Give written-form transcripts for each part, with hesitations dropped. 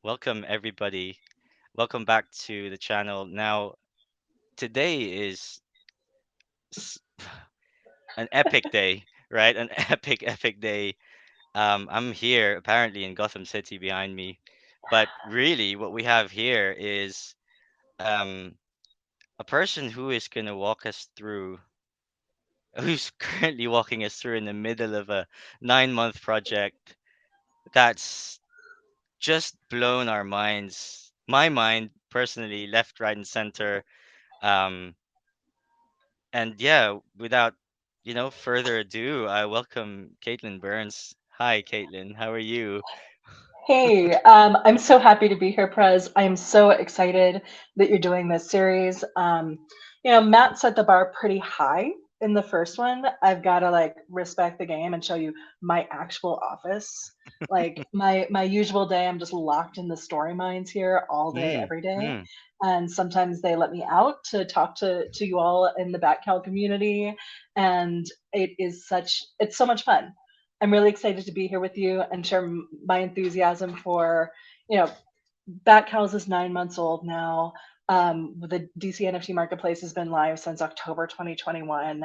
Welcome everybody. Welcome back to the channel. Now, today is s- an epic day, right? An epic day. I'm here apparently in Gotham City behind me, but really what we have here is um a person who is going to walk us through who's currently walking us through in the middle of a 9-month project that's just blown our minds. My mind personally, left, right, and center. Um, and yeah, without further ado, I welcome Caitlin Burns. Hi, Caitlin. How are you? Hey, I'm so happy to be here, Prez. I am so excited that you're doing this series. Matt set the bar pretty high in the first one. I've got to like respect the game and show you my actual office. Like my usual day, I'm just locked in the story mines here all day, Mm, every day. mm. And sometimes they let me out to talk to you all in the Batcowl community, and it's so much fun. I'm really excited to be here with you and share my enthusiasm for, you know, Batcowls is 9 months old now. The DC NFT marketplace has been live since October 2021.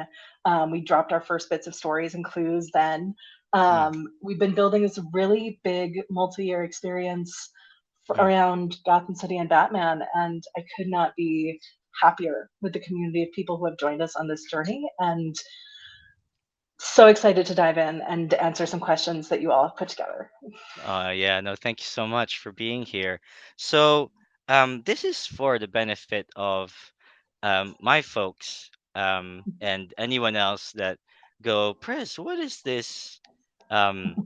We dropped our first bits of stories and clues then. Mm, We've been building this really big multi-year experience mm. around Gotham City and Batman, and I could not be happier with the community of people who have joined us on this journey. And so excited to dive in and answer some questions that you all have put together. Yeah, no, thank you so much for being here. So, this is for the benefit of my folks and anyone else that go, Chris, what is this um,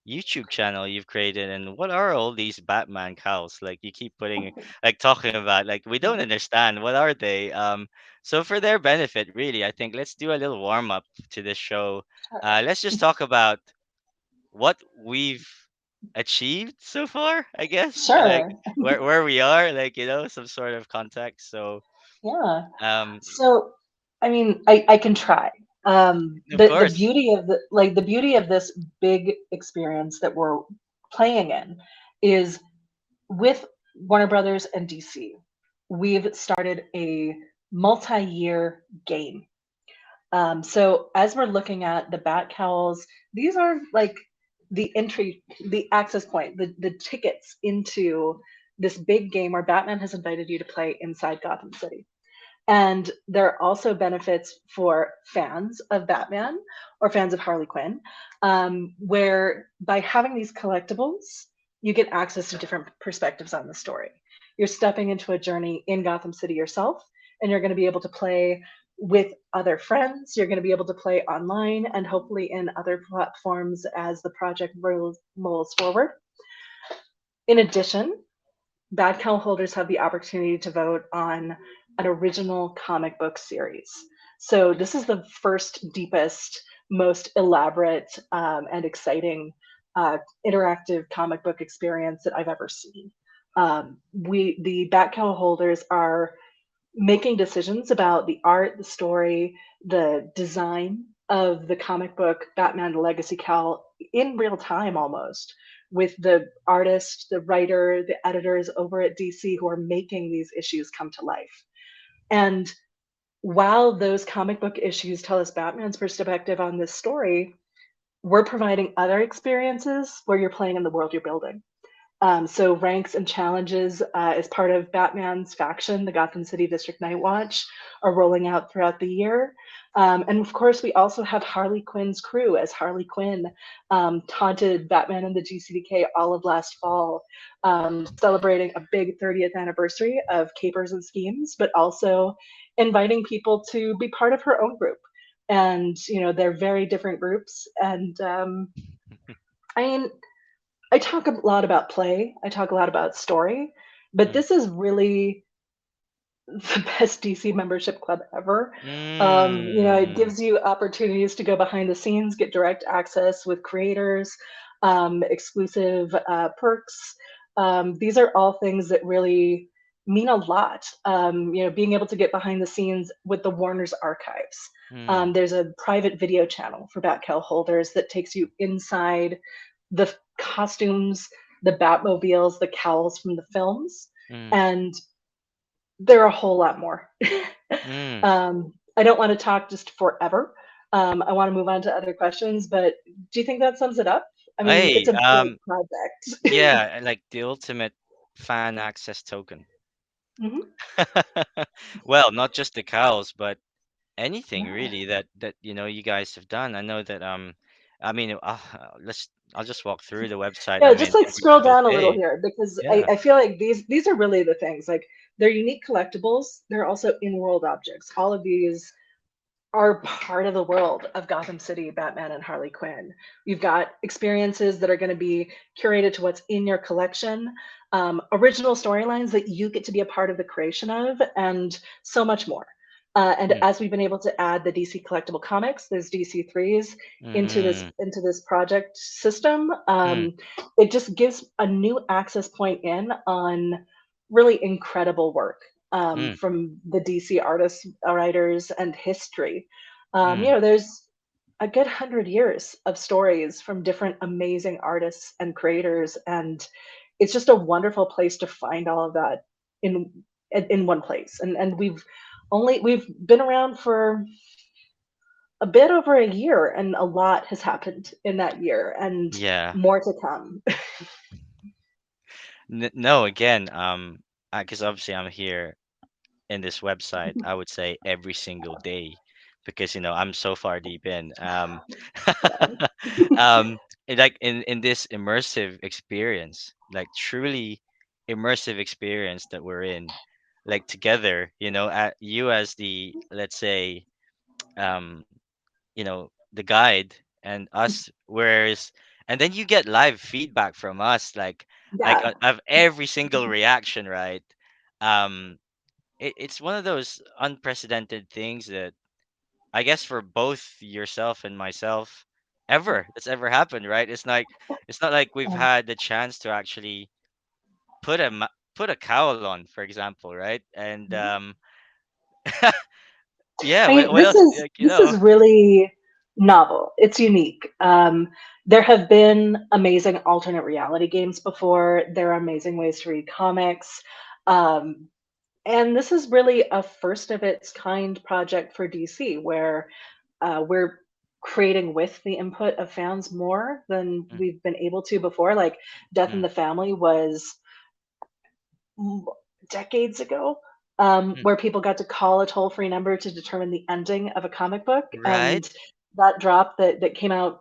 YouTube channel you've created, and what are all these Batman cows? Like you keep putting, like talking about, like we don't understand. What are they? So for their benefit, really, I think let's do a little warm up to this show. Let's just talk about what we've achieved so far, I guess. Like Sure. where we are, like some sort of context. So, Yeah. um, So, I mean, I can try. of The course. beauty of the beauty of this big experience that we're playing in is with Warner Brothers and DC. We've started a multi-year game. So as we're looking at the Batcowls, these are like the access point, the tickets into this big game where Batman has invited you to play inside Gotham City. And there are also benefits for fans of Batman or fans of Harley Quinn, where by having these collectibles, you get access to different perspectives on the story. You're stepping into a journey in Gotham City yourself, and you're going to be able to play with other friends. You're going to be able to play online and hopefully in other platforms as the project rolls forward. In addition, Bad Cow holders have the opportunity to vote on an original comic book series. So this is the first, deepest, most elaborate, and exciting interactive comic book experience that I've ever seen. The Bat Cow holders are making decisions about the art, the story, the design of the comic book Batman the Legacy Cowl in real time almost with the artist, the writer, the editors over at DC who are making these issues come to life. And while those comic book issues tell us Batman's perspective on this story, we're providing other experiences where you're playing in the world you're building. So ranks and challenges as part of Batman's faction, the Gotham City District Night Watch, are rolling out throughout the year. And of course, we also have Harley Quinn's crew as Harley Quinn taunted Batman and the GCDK all of last fall, celebrating a big 30th anniversary of Capers and Schemes, but also inviting people to be part of her own group. And, they're very different groups. And I mean, I talk a lot about play, I talk a lot about story, but Mm. this is really the best DC membership club ever. It Mm. gives you opportunities to go behind the scenes, get direct access with creators, exclusive perks. These are all things that really mean a lot. Being able to get behind the scenes with the Warner's archives. Mm. There's a private video channel for Batcal holders that takes you inside the costumes, the Batmobiles, the cowls from the films, Mm. and there are a whole lot more. Mm. I don't want to talk just forever. I want to move on to other questions, but do you think that sums it up? I mean, it's Hey, a big project. yeah, like the ultimate fan access token. Mhm. Well, not just the cows, but anything really that you guys have done. I know that I mean, I'll just walk through the website. I Yeah, just mean, like every scroll single down a little day. here because Yeah. I feel like these are really the things. Like they're unique collectibles. They're also in-world objects. All of these are part of the world of Gotham City, Batman, and Harley Quinn. You've got experiences that are going to be curated to what's in your collection, original storylines that you get to be a part of the creation of, and so much more. And Mm. as we've been able to add the DC collectible comics, those DC threes Mm. into this project system, Mm. it just gives a new access point in on really incredible work Mm. from the DC artists, writers, and history. Mm. There's a good 100 years of stories from different amazing artists and creators, and it's just a wonderful place to find all of that in in one place. And we've been around for a bit over a year, and a lot has happened in that year, and Yeah. more to come. N No, again, because obviously I'm here in this website, I would say every single day because I'm so far deep in. Like in this immersive experience, like truly immersive experience that we're in, like together, you as the, let's say, um, the guide and us, whereas, and then you get live feedback from us, like Yeah, of every single reaction, right? Um, it's one of those unprecedented things that I guess for both yourself and myself that's ever happened, right? It's not like we've um, had the chance to actually put a cowl on, for example, right? And yeah, I mean, what else? Like, this is really novel. It's unique. There have been amazing alternate reality games before. There are amazing ways to read comics, um, and this is really a first of its kind project for DC, where we're creating with the input of fans more than mm, we've been able to before. Like Death in mm, the Family was m- decades ago, mm, where people got to call a toll free number to determine the ending of a comic book. right? And that drop that came out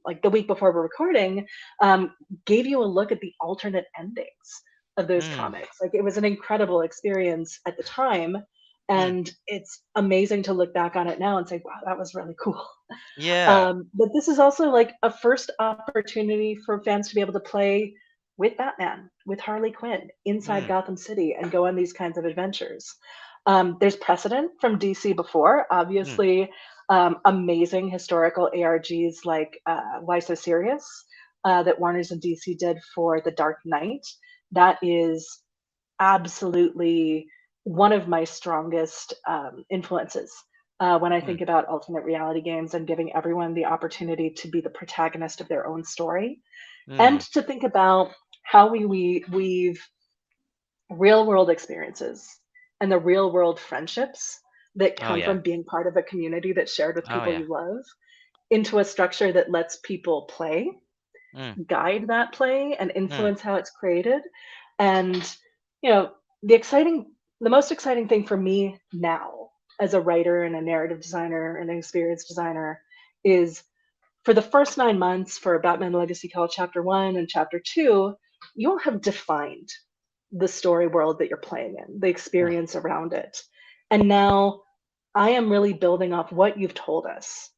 like the week before we're recording um, gave you a look at the alternate endings of those Mm, comics. Like it was an incredible experience at the time. mm, And it's amazing to look back on it now and say, wow, that was really cool. yeah. But this is also like a first opportunity for fans to be able to play with Batman, with Harley Quinn inside Mm, Gotham City and go on these kinds of adventures. There's precedent from DC before, mm, obviously, amazing historical ARGs like Why So Serious that Warner's and DC did for The Dark Knight. That is absolutely one of my strongest influences when I mm, think about alternate reality games and giving everyone the opportunity to be the protagonist of their own story, and mm. to think about how we weave real world experiences and the real world friendships that Oh come yeah. from being part of a community that's shared with Oh people yeah. you love into a structure that lets people play, Mm, guide that play, and mm, influence how it's created. And you know, the exciting, the most exciting thing for me now as a writer and a narrative designer and an experience designer is for the first 9 months for Batman Legacy Cowl Chapter 1 and Chapter 2, you'll have defined the story world that you're playing in, the mm, experience around it. And now I am really building off what you've told us.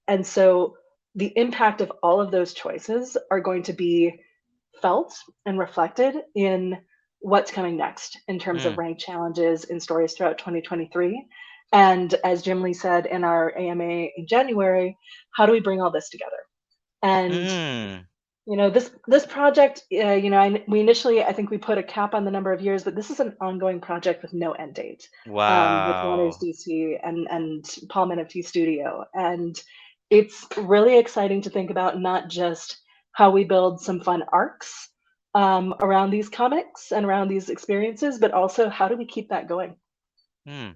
And so the impact of all of those choices are going to be felt and reflected in what's coming next in terms of mm, rank challenges in stories throughout 2023. And as Jim Lee said in our AMA in January, how do we bring all this together? And mm. this project, we initially, I think we put a cap on the number of years, but this is an ongoing project with no end date with Warner's Wow. DC and Palm NFT Studio, and it's really exciting to think about not just how we build some fun arcs around these comics and around these experiences, but also how do we keep that going? Hmm.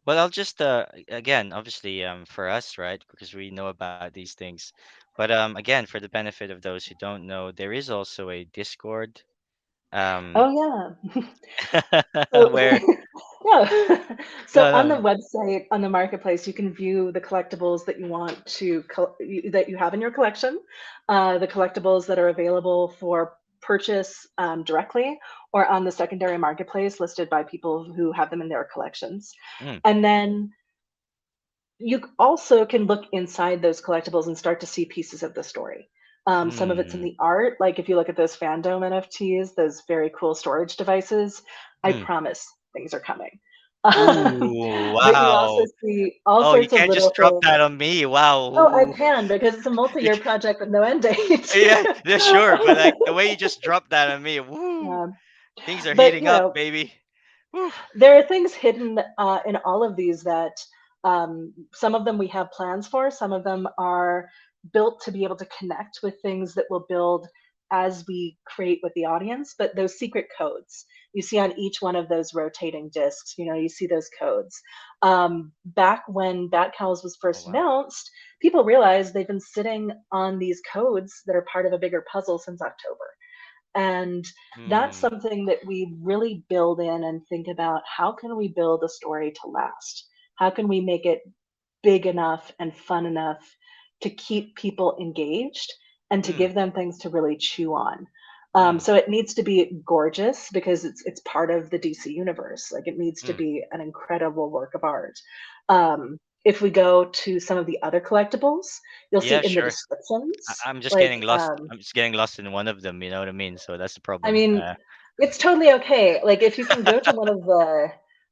Well, I'll just again, obviously, for us, right? Because we know about these things. But again, for the benefit of those who don't know, there is also a Discord, um, Oh yeah. So where yeah. So no, on the no, website, on the marketplace, you can view the collectibles that you want to that you have in your collection, the collectibles that are available for purchase directly or on the secondary marketplace listed by people who have them in their collections. mm, And then you also can look inside those collectibles and start to see pieces of the story. Some of it's in mm, the art, like if you look at those Fandome NFTs, those very cool storage devices, I mm. promise things are coming. Ooh, But you also wow. see all Oh, you sorts of can't little just drop things. that on me. Wow. Oh, I Ooh. can because it's a You multi-year ca- project with no end date. Yeah, yeah, sure. But like the way you just dropped that on me, woo, Um, things are but heating you up, know, baby. Woo. there are things hidden in all of these that some of them we have plans for, some of them are built to be able to connect with things that will build as we create with the audience. But those secret codes you see on each one of those rotating discs, you know, you see those codes. Back when Batcowls was Oh first wow. announced, people realized they've been sitting on these codes that are part of a bigger puzzle since October. And that's Hmm. something that we really build in and think about how can we build a story to last? How can we make it big enough and fun enough to keep people engaged and to Mm, give them things to really chew on? mm, So it needs to be gorgeous because it's part of the DC universe. Like it needs to mm. be an incredible work of art. If we go to some of the other collectibles, you'll see Yeah, in the sure. descriptions, I'm just like getting lost. I'm just getting lost in one of them. You know what I mean? So that's the I problem. mean, it's totally okay. Like if you can go to one of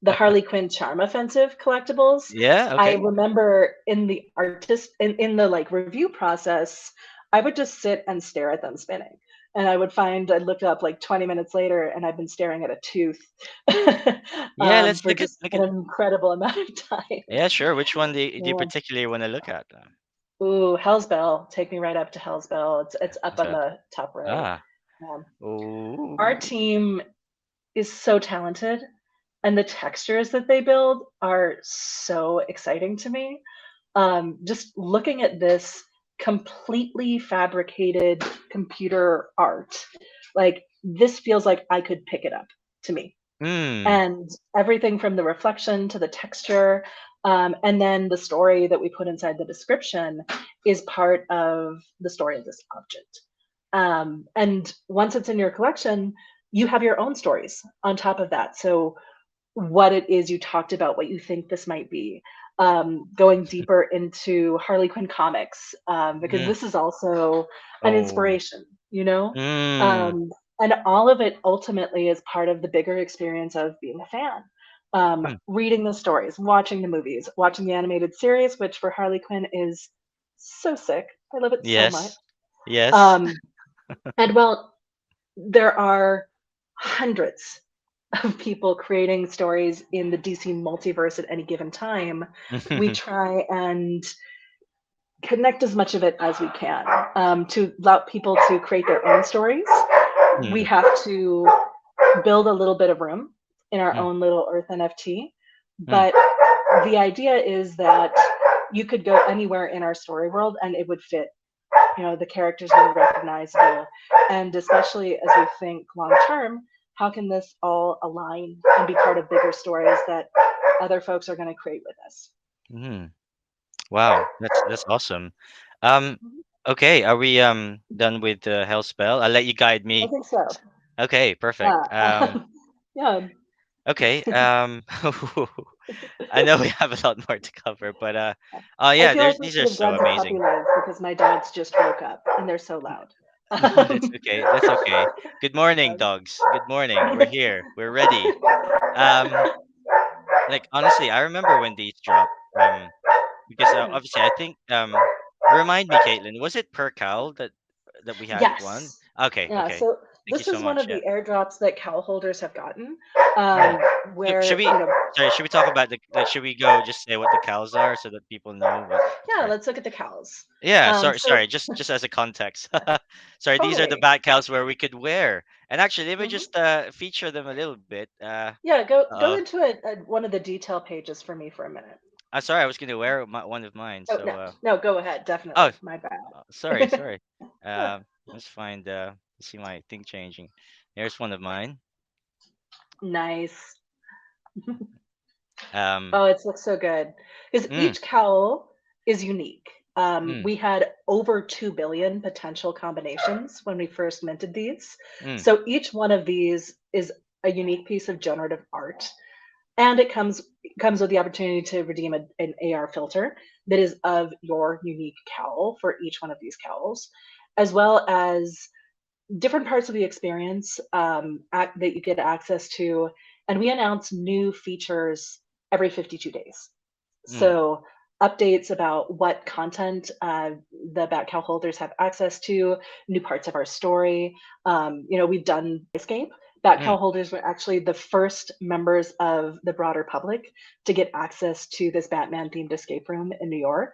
the Harley Quinn Charm Offensive collectibles, Yeah. I Okay. remember in the artist in the like review process, I would just sit and stare at them spinning. And I'd look up like 20 minutes later and I've been staring at a tooth Yeah. Let's for look at just look an at. incredible amount of time. Yeah, sure. Which one do you Yeah. particularly want to look at? Ooh, Hell's Bell. Take me right up to Hell's Bell. It's up What's on that? the top right. Ah. Um, our Oh. team is so talented and the textures that they build are so exciting to me. Just looking at this completely fabricated computer art, like this feels like I could pick it up to me. Hmm. And everything from the reflection to the texture, and then the story that we put inside the description is part of the story of this object. And once it's in your collection, you have your own stories on top of that. So what it is you talked about, what you think this might be, going deeper into Harley Quinn comics, because Mm. this is also an Oh. inspiration, you know? Mm. Um, and all of it ultimately is part of the bigger experience of being a fan. Mm. Reading the stories, watching the movies, watching the animated series, which for Harley Quinn is so sick. I love it so much. Yes. Yes. Um, and well, there are hundreds of people creating stories in the DC multiverse at any given time. We try and connect as much of it as we can to allow people to create their own stories. We Mm. have to build a little bit of room in our Mm. own little Earth NFT. Mm. But the idea is that you could go anywhere in our story world and it would fit. You know, the characters are recognizable. And especially as we think long term, how can this all align and be part of bigger stories that other folks are going to create with us? Mm. Wow, that's awesome. Um, okay, are we done with the hell spell? I'll let you guide I me. think so. Okay, perfect. Yeah. Yeah. Okay. I know we have a lot more to cover, but I yeah, feel like there's we these should are have so gone to puppy amazing. love because my dogs just woke up and they're so loud. That's okay. That's okay. Good morning, dogs. Good morning. We're here. We're ready. Um, like honestly, I remember when these dropped. Because obviously, I think remind me, Caitlin, was it per cowl that we had one? Yes. Okay, Yeah. okay. Thank you this so is one much. of Yeah. the airdrops that cowl holders have gotten, Mm. Should where we? Sorry. Should we talk about the? Like, should we go just say what the cows are so that people know what? yeah, Sorry. let's look at the cows. Yeah. Sorry. So Sorry. Just as a context. Sorry. These are the totally. bat cows where we could wear. And actually, let me Hmm. just feature them a little bit. Yeah, go Uh. into one of the detail pages for me for a minute. I'm sorry. I was gonna wear one of mine. Oh So. no, no, go ahead. Oh. Definitely, my Sorry. bad. Sorry. Let's find. See my thing changing. Here's one of mine. Nice. Um. Oh, it looks so good because Mm, each cowl is unique. mm, We had over 2 billion potential combinations when we first minted these. mm, So each one of these is a unique piece of generative art. And it comes with the opportunity to redeem an AR filter that is of your unique cowl for each one of these cowls, as well as different parts of the experience that you get access to. And we announce new features every 52 days. mm, So updates about what content the Batcowl holders have access to, new parts of our story. We've done Spyscape. mm, Batcowl holders were actually the first members of the broader public to get access to this Batman themed escape room in New York.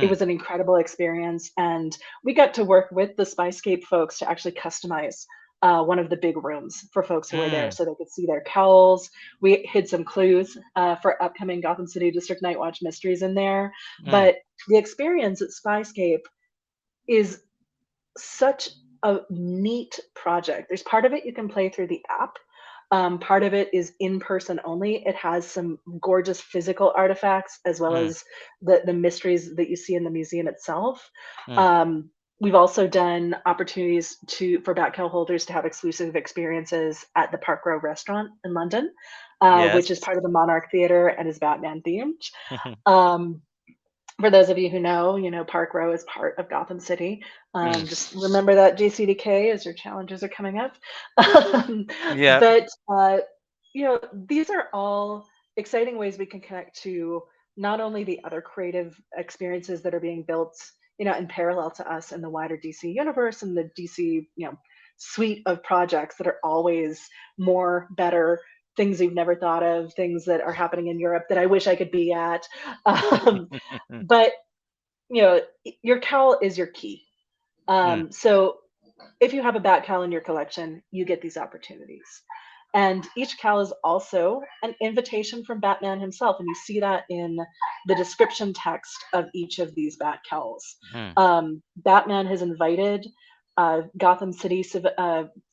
It mm, was an incredible experience, and we got to work with the Spyscape folks to actually customize one of the big rooms for folks who were there mm, so they could see their cowls. We hid some clues for upcoming Gotham City District Night Watch mysteries in there. mm, But the experience at Spyscape is such a neat project. There's part of it you can play through the app. Part of it is in person only. It has some gorgeous physical artifacts as well mm, as the mysteries that you see in the museum itself. mm. We've also done opportunities for Batcowl holders to have exclusive experiences at the Park Row restaurant in London, which is Yes. part of the Monarch Theatre and is Batman themed. Um, for those of you who know, Park Row is part of Gotham City. Mm. Just remember that GCDK as your challenges are coming up. Um, Yeah. but these are all exciting ways we can connect to not only the other creative experiences that are being built, in parallel to us in the wider DC universe and the DC, suite of projects that are always more, better, things you've never thought of, things that are happening in Europe that I wish I could be at. Um, but your cowl is your key. Mm, So if you have a bat cowl in your collection, you get these opportunities. And each cowl is also an invitation from Batman himself, and you see that in the description text of each of these bat cowls. mm, Batman has invited Gotham City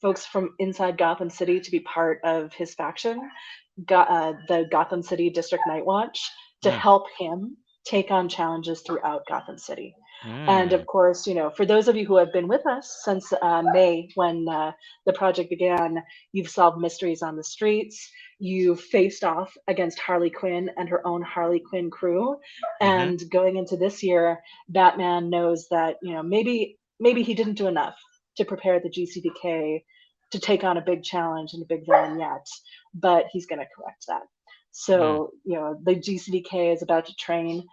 folks from inside Gotham City to be part of his faction, the Gotham City District Night Watch, to mm, help him take on challenges throughout Gotham City. And mm, of course, for those of you who have been with us since May, when the project began, you've solved mysteries on the streets. You've faced off against Harley Quinn and her own Harley Quinn crew. mhm, And going into this year, Batman knows that maybe he didn't do enough to prepare the GCDK to take on a big challenge and a big villain yet, but he's going to correct that. mm, So, the GCDK is about to train.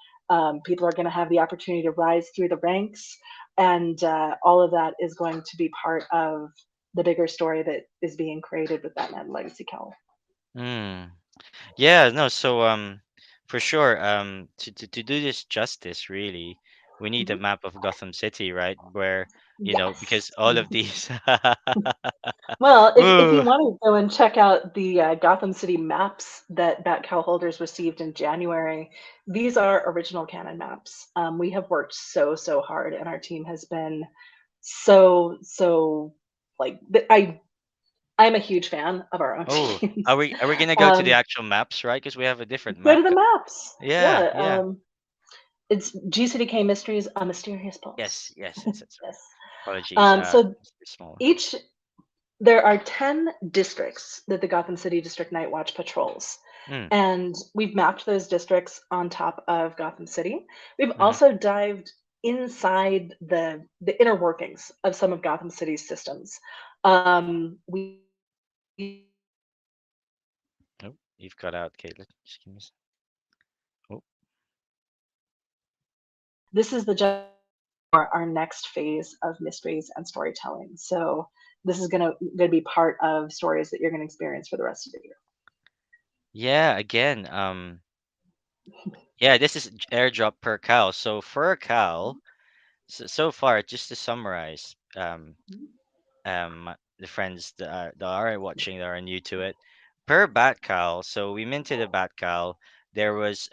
People are going to have the opportunity to rise through the ranks, and all of that is going to be part of the bigger story that is being created with Batman Legacy Cowl. mm. Yeah, no, so for sure, to do this justice, really, we need a Mhm. map of Gotham City, right? Where, Yes. because all of these Well, if you Ooh. want to go and check out the Gotham City maps that Batcowl holders received in January, these are original canon maps. We have worked so hard, and our team has been so like I'm a huge fan of our own Oh, teams. are we gonna go to the Um, actual maps, right? Because we have a different Go to map. the maps. Yeah, Yeah. yeah. It's GCDK Mysteries: A Mysterious Yes, Place. yes, yes, that's right. Yes. Apologies. So It's a bit small. each there are 10 districts that the Gotham City District Night Watch patrols. Mm, And we've mapped those districts on top of Gotham City. We've mm-hmm. also dived inside the inner workings of some of Gotham City's systems. We Oh, you've cut out, Caitlin. Just give me oh. This is the for our next phase of mysteries and storytelling. So this is gonna be part of stories that you're gonna experience for the rest of the year. Yeah, again, yeah, this is airdrop per cow. So for a cow, so far, just to summarize, the friends that are watching that are new to it, per Batcowl. So we minted a Batcowl. There was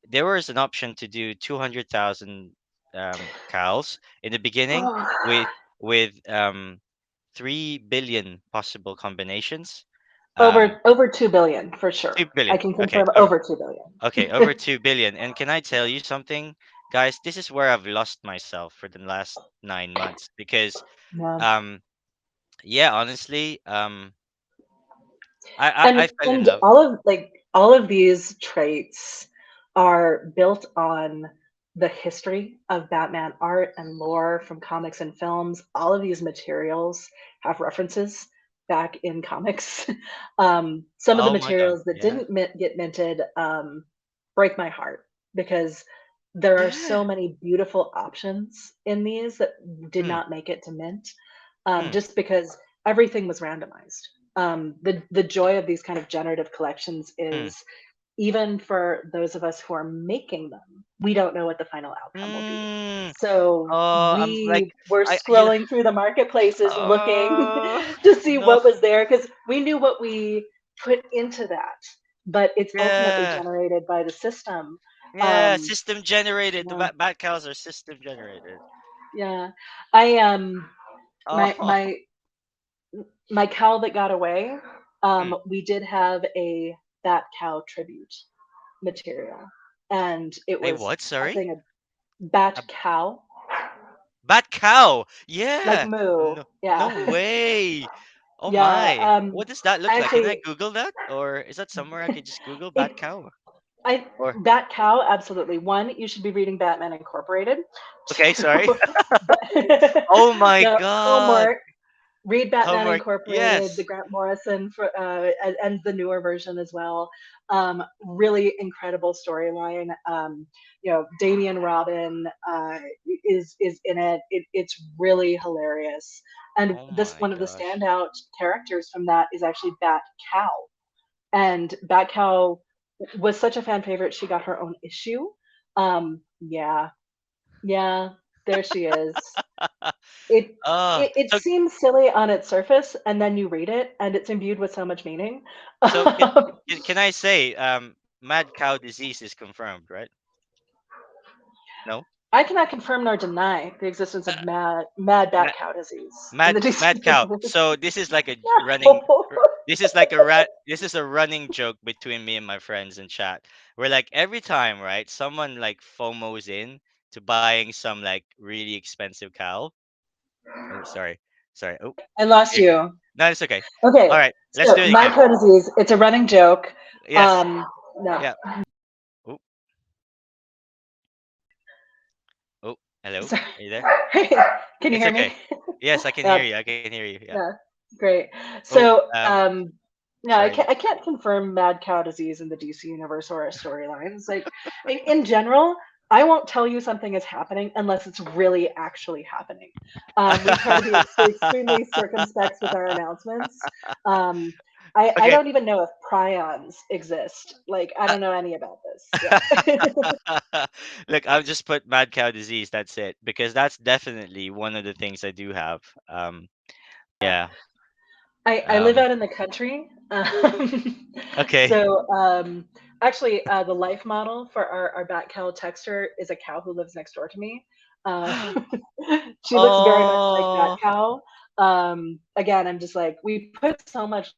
there was an option to do 200,000 cows in the beginning Oh, with with 3 billion possible combinations. Um, over 2 billion for two sure. I billion. can Okay, confirm over 2 billion. okay, over 2 billion. And can I tell you something, guys? This is where I've lost myself for the last 9 months because Yeah. um yeah, honestly, I fell in And love. all of these traits are built on the history of Batman art and lore from comics and films. All of these materials have references back in comics. Some of the Oh my god. materials that Yeah. didn't get minted break my heart because there are Yeah. so many beautiful options in these that did Mm, not make it to mint, mm, just because everything was randomized. The joy of these kind of generative collections mm, is even for those of us who are making them, we don't know what the final outcome will be. mm. So Oh, I'm like we were I you scrolling through the marketplaces looking oh to see no. what was there because we knew what we put into that, but it's ultimately Yeah. generated by the system. Yeah, Um, system generated. The yeah, bat cows are system generated. yeah. I Oh. my cow that got away. Mm. We did have a Bat Cow tribute material, and it A was what? a Sorry? thing of Bat A Cow, bat cow. like Yeah. moo. No, no Yeah, way. Oh yeah. my. What does that look I like? Can I actually, Google that? Or is that somewhere I could just Google it, bat cow? I Or Bat Cow, absolutely. One, you should be reading Batman Incorporated. okay, sorry. Two, but, Oh my no, god. homework. Read Batman Homework. Incorporated, the Yes. Grant Morrison and the newer version as well. Really incredible storyline. Damian Robin is in it. It's really hilarious. And Oh this my one of the gosh. standout characters from that is actually Batcowl. And Batcowl was such a fan favorite, she got her own issue. Yeah, yeah, there she is. It it So seems silly on its surface, and then you read it, and it's imbued with so much meaning. so can I say mad cow disease is confirmed, right? No? I cannot confirm nor deny the existence of mad bat cow disease in the DC Mad cow. universe. So this is like a running No. this is like this is a running joke between me and my friends in chat. We're like every time, right? Someone like FOMOs in to buying some like really expensive cow. Oh, sorry. Sorry. Oh, I lost here. you. No, it's okay. All Okay, right, let's so do it mad again. cow disease. It's a running joke. Yes. Um, no, Yeah. Oh, oh, hello. sorry. Are you there? Can you It's hear okay. me? Yes, I can hear Yeah, you. I can hear you. Yeah. yeah, great. Oh, So, no, sorry. I can't confirm mad cow disease in the DC universe or our storylines. Like, in general, I won't tell you something is happening unless it's really actually happening. We try to be extremely circumspect with our announcements. Um, I Okay. don't even know if prions exist. Like, I Uh, don't know any about this. Yeah. Look, I've just put mad cow disease. That's it, because that's definitely one of the things I do have. Yeah. I live Um, out in the country. okay. So actually, the life model for our Bat Cow texture is a cow who lives next door to me. Uh, she looks very much like Bat Oh. Cow. Again, I'm just like, we put so much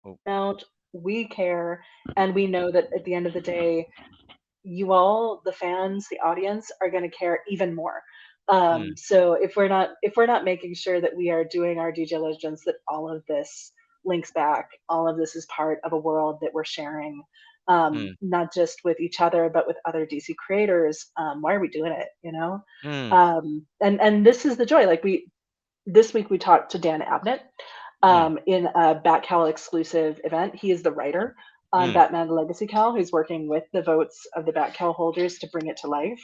Oh. out, we care, and we know that at the end of the day, you all, the fans, the audience, are going to care even more. Mm, So if we're not making sure that we are doing our due diligence, that all of this links back, all of this is part of a world that we're sharing, mm, not just with each other but with other DC creators. Why are we doing it? You know, mm, and this is the joy. Like we this week we talked to Dan Abnett mm, in a Batcowl exclusive event. He is the writer on mm, Batman Legacy Cowl, who's working with the votes of the Batcowl holders to bring it to life.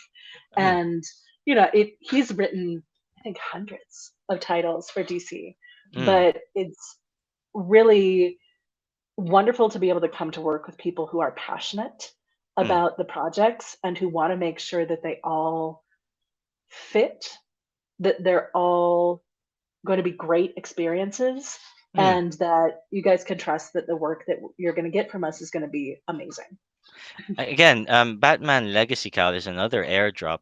mm, And he's written. think hundreds of titles for DC, Mm, but it's really wonderful to be able to come to work with people who are passionate mm, about the projects and who want to make sure that they all fit, that they're all going to be great experiences, mm. and that you guys can trust that the work that you're going to get from us is going to be amazing. Again, Batman Legacy Cowl is another airdrop.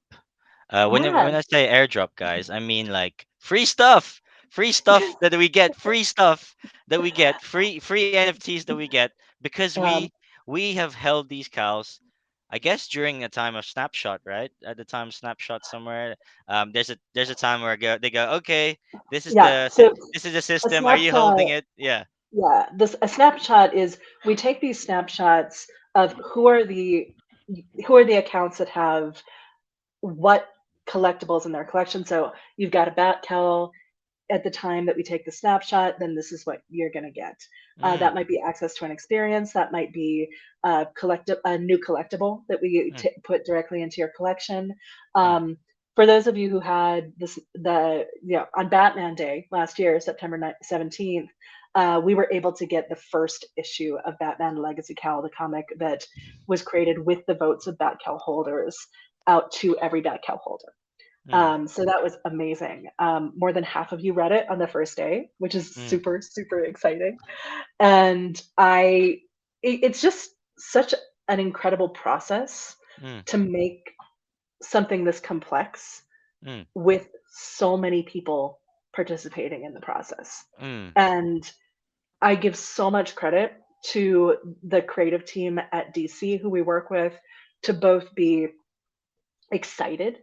When I Yes. say airdrop, guys, I mean like free stuff that we get, free stuff that we get, free NFTs that we get because we um, we have held these cows. I guess during a time of Snapshot, right? At the time of Snapshot somewhere, there's a time where they go, okay, yeah. So this is the a system. Are you snapshot, holding it? Yeah. yeah, this a snapshot is we take these snapshots of who are the accounts that have what collectibles in their collection. So you've got a Batcowl at the time that we take the snapshot, then this is what you're going to get. Mm, That might be access to an experience. That might be a new collectible that we mm, put directly into your collection. mm, For those of you who had on Batman Day last year, September 17th, we were able to get the first issue of Batman Legacy Cowl, the comic that was created with the votes of Batcowl holders, out to every Batcowl holder. mm, So that was amazing. More than half of you read it on the first day, which is mm, super, super exciting. And it's just such an incredible process mm, to make something this complex mm, with so many people participating in the process. mm, And I give so much credit to the creative team at DC who we work with to both be excited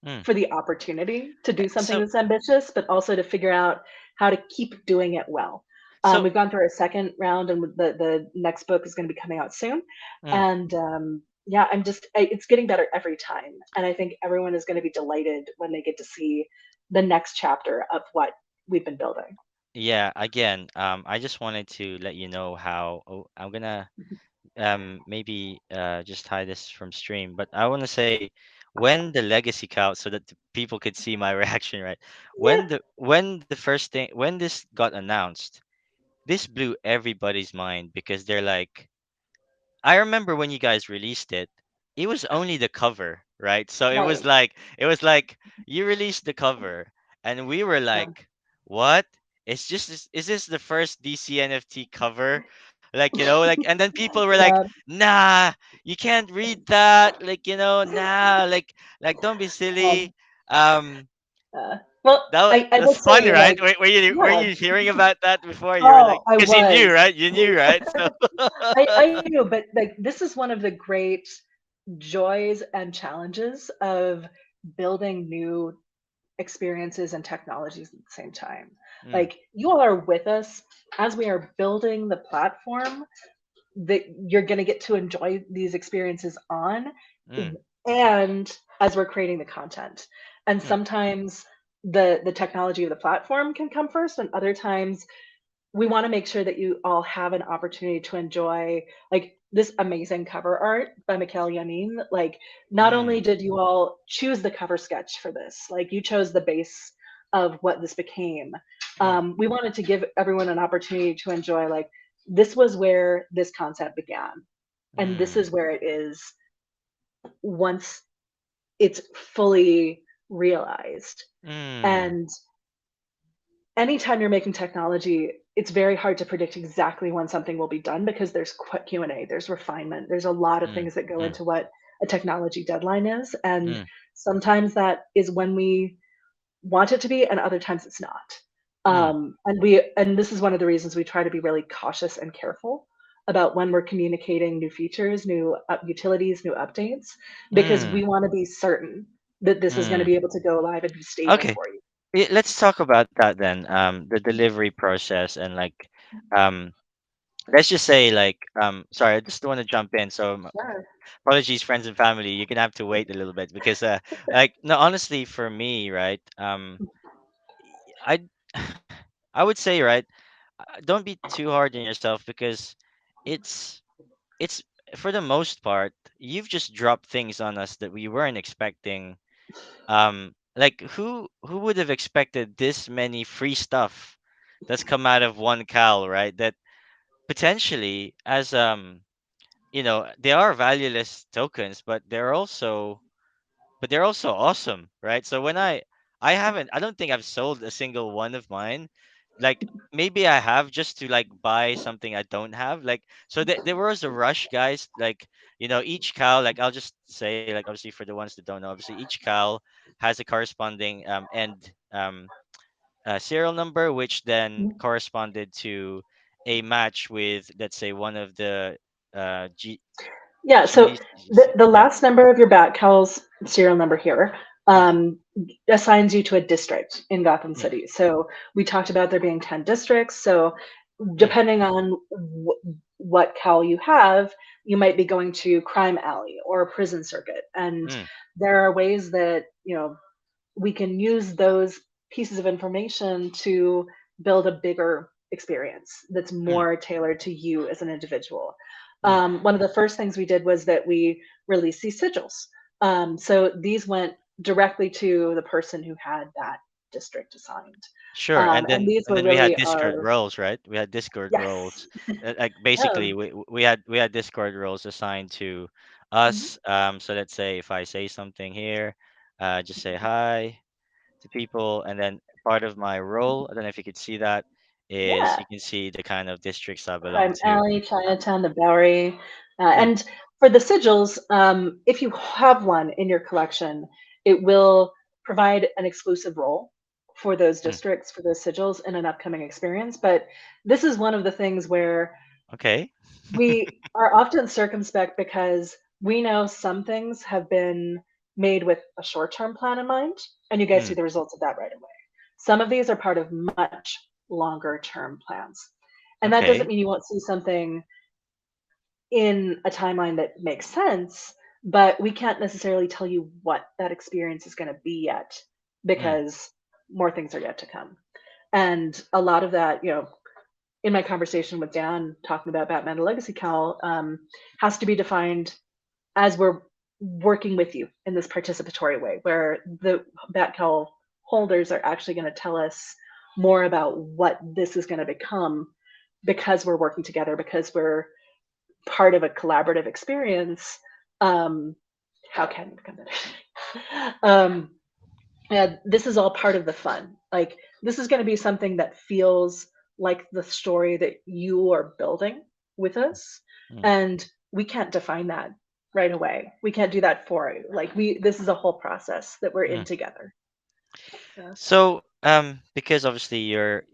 mm. for the opportunity to do something So that's ambitious, but also to figure out how to keep doing it well. so We've gone through our second round, and the next book is going to be coming out soon. mm. And yeah, it's getting better every time. And I think everyone is going to be delighted when they get to see the next chapter of what we've been building. Yeah, again, I just wanted to let you know how I'm gonna maybe just hide this from stream, but I want to say when the legacy count so that the people could see my reaction, right? Yeah, When the first thing when this got announced, this blew everybody's mind because they're like, I remember when you guys released it, it was only the cover, right? So right. it was like you released the cover and we were Yeah. like, "What? Is this the first DC NFT cover?" Like, like and then people were like, Yeah. "Nah, you can't read that." Like, nah, like don't be Um, silly. Um well, I that's will fun, say, right? like, Were yeah. you hearing about that before? You were Oh, like, I because you knew, was. right? You knew, right? So I knew, but like this is one of the great joys and challenges of building new experiences and technologies at the same time. Mm, Like you all are with us as we are building the platform that you're going to get to enjoy these experiences on, mm, and as we're creating the content. And mm, sometimes the technology of the platform can come first, and other times we want to make sure that you all have an opportunity to enjoy like this amazing cover art by Mikhail Yanin. Like, not only mm, did you all choose the cover sketch for this, like you chose the base of what this became. mm. We wanted to give everyone an opportunity to enjoy like this was where this concept began, and this Mm, is where it is once it's fully realized. mm, And anytime you're making technology, it's very hard to predict exactly when something will be done because there's Q&A, there's refinement, there's a lot of mm, things that go mm, into what a technology deadline is, and mm, sometimes that is when we want it to be, and other times it's not. mm, And this is one of the reasons we try to be really cautious and careful about when we're communicating new features, new utilities, new updates, because mm, we want to be certain that this is going to mm. be able to go live and be stable Okay, for you. let's talk about that then. The delivery process and like, um, let's just say like, sorry, I just want to jump in. So Sure. apologies, friends and family. You're gonna have to wait a little bit because, like, no, honestly, for me, right, I, I would say, right, don't be too hard on yourself because it's it's for the most part you've just dropped things on us that we weren't expecting like who would have expected this many free stuff that's come out of one cowl, right? That potentially as they are valueless tokens, but they're also awesome, right? So when I don't think I've sold a single one of mine. Like maybe I have just to like buy something I don't have. Like so there was a rush, guys. Like each cow, like I'll just say, like obviously for the ones that don't know, obviously each cow has a corresponding end serial number, which then Mhm. corresponded to a match with, let's say, one of the G Yeah, so G's. the Yeah. last number of your Batcowls serial number here Mm, um, assigns you to a district in Gotham mm, City. So we talked about there being 10 districts. So mm, depending on what cowl you have, you might be going to Crime Alley or Prison Circuit. And mm, there are ways that, we can use those pieces of information to build a bigger experience that's mm, more tailored to you as an individual. mm. One of the first things we did was that we released these sigils. So these went directly to the person who had that district assigned. Sure, and And then these and were then we had really Discord our, roles, right? We had Discord yes. roles. Like basically, Um, we had Discord roles assigned to mhm. us. So let's say if I say something here, just say hi to people, and then part of my role, I don't know if you could see that, is Yeah. you can see the kind of districts I belong Crime to. Alley, Chinatown, the Bowery. Mm, And for the sigils, if you have one in your collection, it will provide an exclusive role for those mm. districts, for those sigils in an upcoming experience. But this is one of the things where Okay. we are often circumspect because we know some things have been made with a short term plan in mind, and you guys Mm, see the results of that right away. Some of these are part of much longer term plans. And that doesn't okay. mean you won't see something in a timeline that makes sense, but we can't necessarily tell you what that experience is going to be yet Mm, because more things are yet to come. And a lot of that, in my conversation with Dan talking about Batman the Legacy Cowl, has to be defined as we're working with you in this participatory way, where the Batcowl holders are actually going to tell us more about what this is going to become because we're working together, because we're part of a collaborative experience. Um, how can you become that? Yeah, this is all part of the fun. Like this is going to be something that feels like the story that you are building with us, mm, and we can't define that right away. We can't do that for you. Like this is a whole process that we're in mm. together. Yeah. So, because obviously you're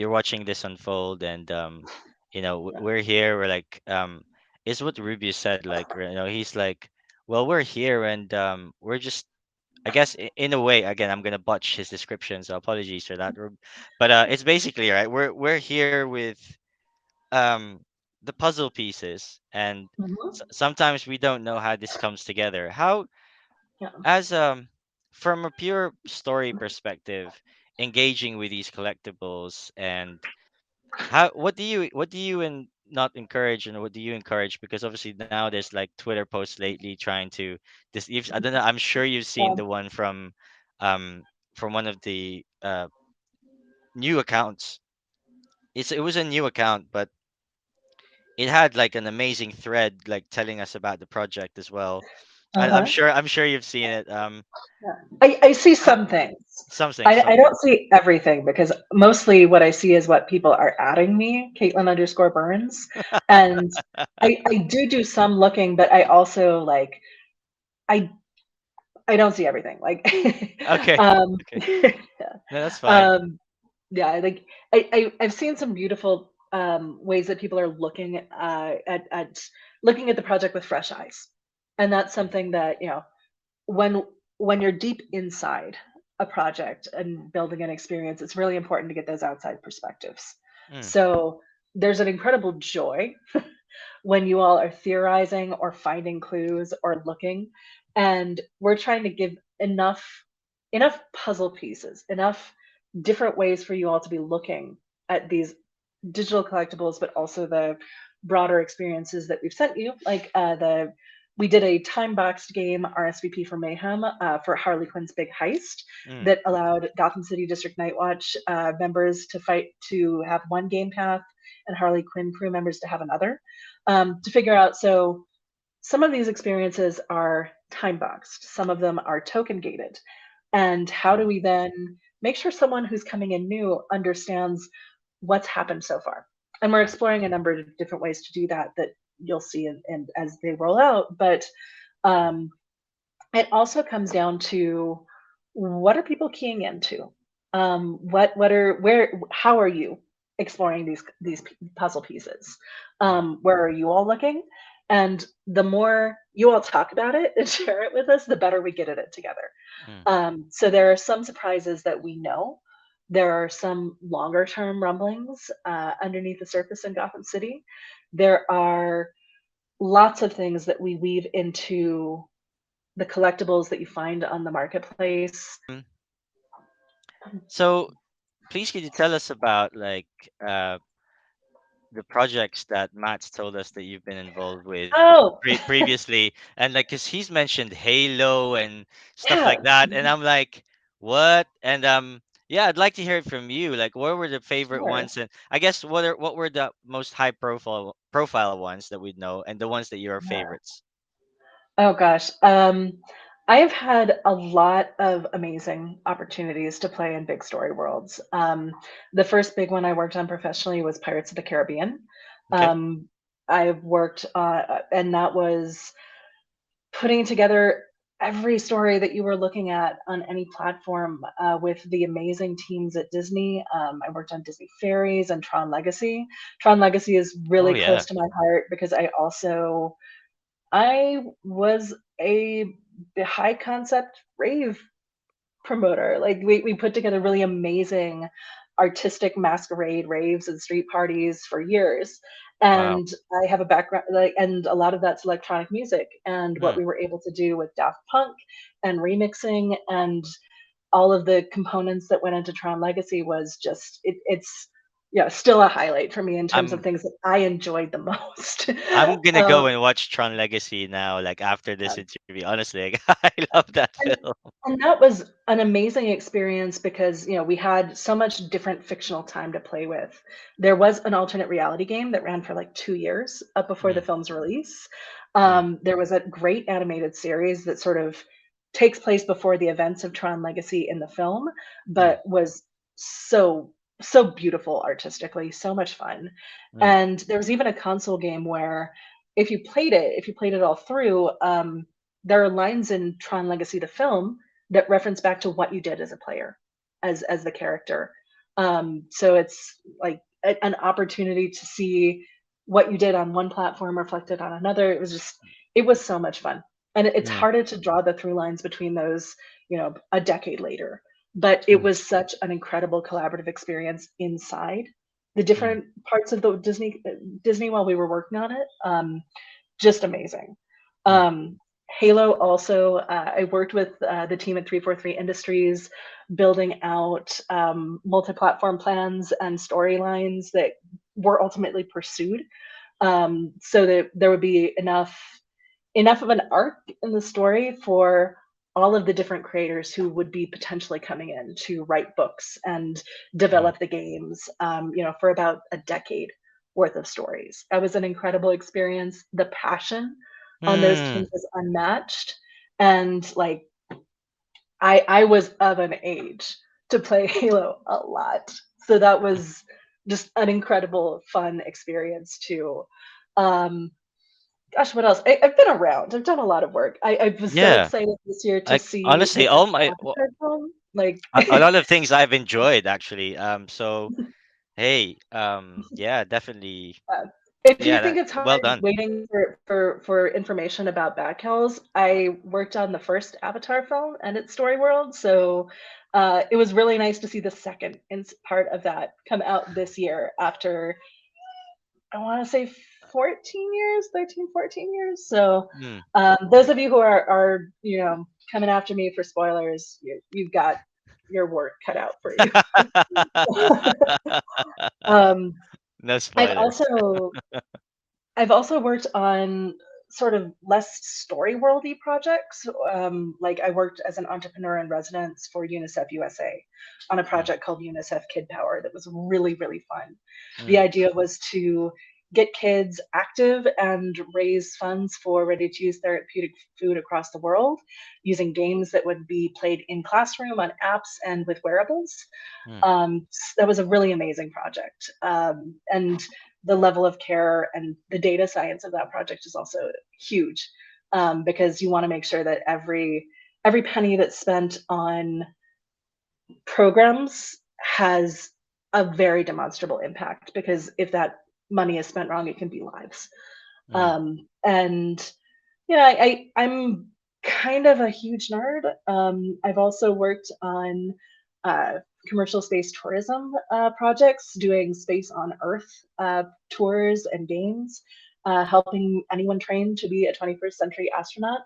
watching this unfold, and Yeah. we're here, we're like is what Ruby said, like he's like, well, we're here, and we're just, I guess, in a way, again, I'm gonna botch his description, so apologies for that, Rub. But it's basically, right, we're here with um the puzzle pieces, and Mhm. sometimes we don't know how this comes together. How, Yeah. as from a pure story perspective, engaging with these collectibles, and how, what do you and not encourage, and what do you encourage? Because obviously now there's like Twitter posts lately trying to this. I don't know. I'm sure you've seen Yeah. the one um from one of the new accounts. It was a new account, but it had like an amazing thread like telling us about the project as well. I'm Uh-huh. sure you've seen it. Yeah. I see Ha, some things. something, I something. don't see everything because mostly what I see is what people are adding me, Caitlin underscore Burns. And I do some looking, but I also like I I don't see everything. Like Okay, okay. yeah. No, that's fine. um yeah, like I've seen some beautiful ways that people are looking at looking at the project with fresh eyes. And that's something that, when you're deep inside a project and building an experience, it's really important to get those outside perspectives. Mm, So there's an incredible joy when you all are theorizing or finding clues or looking, and we're trying to give enough puzzle pieces, enough different ways for you all to be looking at these digital collectibles, but also the broader experiences that we've sent you, like the we did a time boxed game RSVP for Mayhem for Harley Quinn's Big Heist Mm. that allowed Gotham City District Nightwatch members to fight to have one game path and Harley Quinn crew members to have another, to figure out. So some of these experiences are time boxed, some of them are token gated. And how do Mm. we then make sure someone who's coming in new understands what's happened so far? And we're Mm. exploring a number of different ways to do that you'll see and as they roll out. But um, it also comes down to what are people keying into? What are where? How are you exploring these puzzle pieces? Mm. Where are you all looking? And the more you all talk about it and share it with us, the better we get at it together. Mm. So there are some surprises that we know. There are some longer term rumblings underneath the surface in Gotham City. There are lots of things that we weave into the collectibles that you find on the marketplace. Mm. So please could you tell us about like the projects that Matt's told us that you've been involved with Oh, previously, and like, cause he's mentioned Halo and stuff like yeah. that, and I'm like, what? And yeah, I'd like to hear it from you. Like, what were the favorite Sure. ones, and I guess what were the most high profile ones that we'd know, and the ones that you're Yeah. favorites? Oh gosh. I have had a lot of amazing opportunities to play in big story worlds. The first big one I worked on professionally was Pirates of the Caribbean. Okay. Um, I've worked and that was putting together every story that you were looking at on any platform with the amazing teams at Disney. I worked on Disney Fairies and Tron Legacy. Tron Legacy is Oh really yeah. close to my heart because I was a high concept rave promoter. Like we put together really amazing artistic masquerade raves and street parties for years. Wow. And I have a background like and a lot of that's electronic music and what Hmm. we were able to do with Daft Punk and remixing and all of the components that went into Tron Legacy was just it's yeah, still a highlight for me in terms of I'm things that I enjoyed the most. I'm gonna um, go and watch Tron Legacy now. Like after this yeah. interview, honestly, like, I love that And film. and that was an amazing experience because, we had so much different fictional time to play with. There was an alternate reality game that ran for like 2 years up before the Mm. film's release. Mm. There was a great animated series that sort of takes place before the events of Tron Legacy in the film, Mm. but was so beautiful artistically, so much fun. Mm. And there was even a console game where if you played it all through, there are lines in Tron Legacy the film that reference back to what you did as a player, as the character. So it's like an opportunity to see what you did on one platform reflected on another. It was so much fun, and it's Mm. harder to draw the through lines between those, a decade later. But it Mm. was such an incredible collaborative experience inside the Mm. different parts of the Disney while we were working on it. Just amazing. Mm. Um, Halo also, I worked with the team at 343 Industries building out multi-platform plans and storylines that were ultimately pursued, so that there would be enough of an arc in the story for all of the different creators who would be potentially coming in to write books and Mm. develop the games, for about a decade worth of stories. That was an incredible experience. The passion on those Mm. teams is unmatched. And like I was of an age to play Halo a lot. So that was just an incredible fun experience too. Um, Gosh, what else? I've been around. I've done a lot of work. I was so Yeah. excited this year to Like see the honestly, all next my Avatar film. Like, a lot of things I've enjoyed actually. So hey, yeah, definitely. uh, if you Yeah, think that it's well hard done. waiting for information about Batcowls, I worked on the first Avatar film and its story world, so it was really nice to see the second part of that come out this year after I want to say 14 years, 13, 14 years. So Mm. those of you who are coming after me for spoilers, you've got your work cut out for you. um, No I've spoilers. also I've also worked on sort of less story worldy projects. Like I worked as an entrepreneur in residence for UNICEF USA on a Mm, project called UNICEF Kid Power that was really, really fun. The mm, idea was to get kids active and raise funds for ready to use therapeutic food across the world using games that would be played in classroom on apps and with wearables. mm, That was a really amazing project. And the level of care and the data science of that project is also huge, because you want to make sure that every penny that's spent on programs has a very demonstrable impact, because if that money is spent wrong, it can be lives. mm, And yeah, I'm kind of a huge nerd. I've also worked on uh, commercial space tourism projects, doing space on Earth tours and games, helping anyone train to be a 21st century astronaut.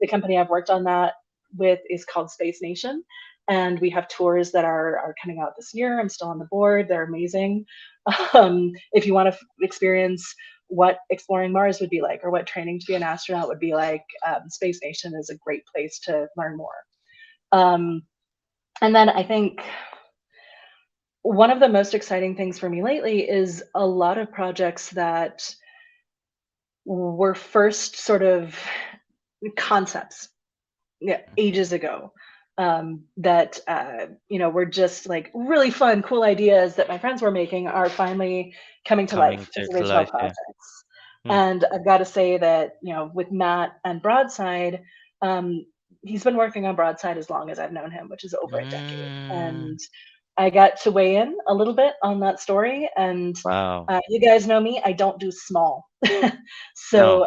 The company I've worked on that with is called Space Nation, and we have tours that are coming out this year. I'm still on the board. They're amazing. If you want to experience what exploring Mars would be like, or what training to be an astronaut would be like, Space Nation is a great place to learn more. Um, and then I think one of the most exciting things for me lately is a lot of projects that were first sort of concepts, yeah, ages ago, that were just like really fun, cool ideas that my friends were making are finally coming to coming life as to original life. Yeah. projects. Mm, And I've got to say that, with Matt and Broadside, um, he's been working on Broadside as long as I've known him, which is over a decade. mm, And I got to weigh in a little bit on that story. And wow. you guys know me, I don't do small. So No.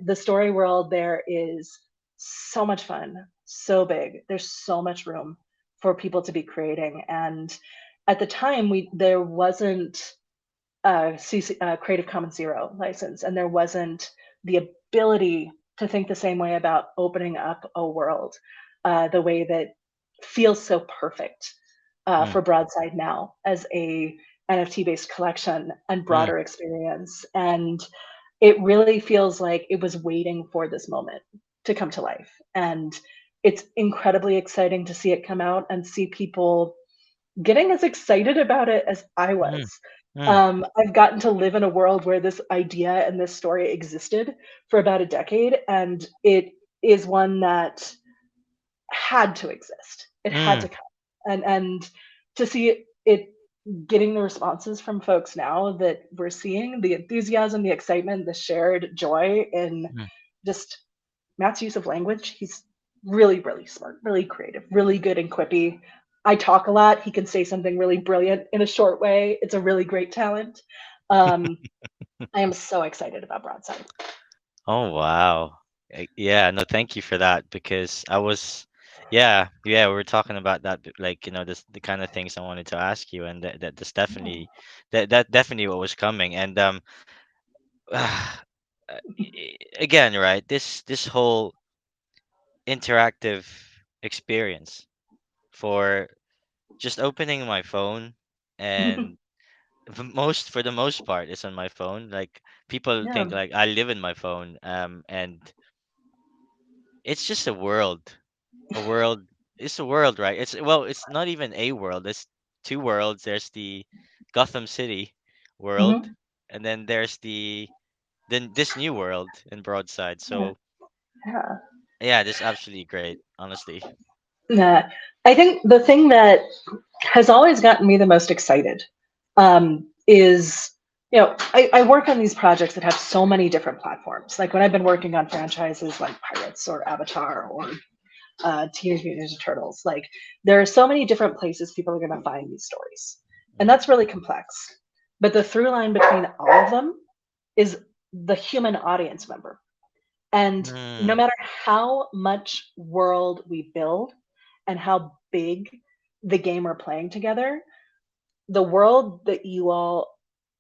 the story world there is so much fun, so big. There's so much room for people to be creating. And at the time, there wasn't Creative Commons Zero license, and there wasn't the ability to think the same way about opening up a world the way that feels so perfect Mm, for Broadside now as a NFT based collection and mm, broader experience. And it really feels like it was waiting for this moment to come to life. And it's incredibly exciting to see it come out and see people getting as excited about it as I mm, was. mm, I've gotten to live in a world where this idea and this story existed for about a decade, and it is one that had to exist. It had mm, to come, and to see it getting the responses from folks now that we're seeing, the enthusiasm, the excitement, the shared joy in mm. just Matt's use of language. He's really, really smart, really creative, really good and quippy. I talk a lot. He can say something really brilliant in a short way. It's a really great talent. Um, I am so excited about Broadside. Oh wow. Yeah, no, thank you for that because yeah, yeah, we were talking about that, like, this the kind of things I wanted to ask you, and that's definitely that definitely what was coming, and again, right, this whole interactive experience for just opening my phone, and for the most part it's on my phone. Like, people Yeah. think like I live in my phone, and it's just a world. It's a world, right? It's not even a world. It's two worlds. There's the Gotham City world, Hmm. and then there's then this new world in Broadside. Yeah. So Yeah. yeah, this is absolutely great, honestly. Nah. I think the thing that has always gotten me the most excited is, I work on these projects that have so many different platforms. Like when I've been working on franchises like Pirates or Avatar or Teenage Mutant Ninja Turtles, like there are so many different places people are going to find these stories. And Mm, that's really complex. But the through line between all of them is the human audience member. And no mm, matter how much world we build and how big the game we're playing together, the world that you all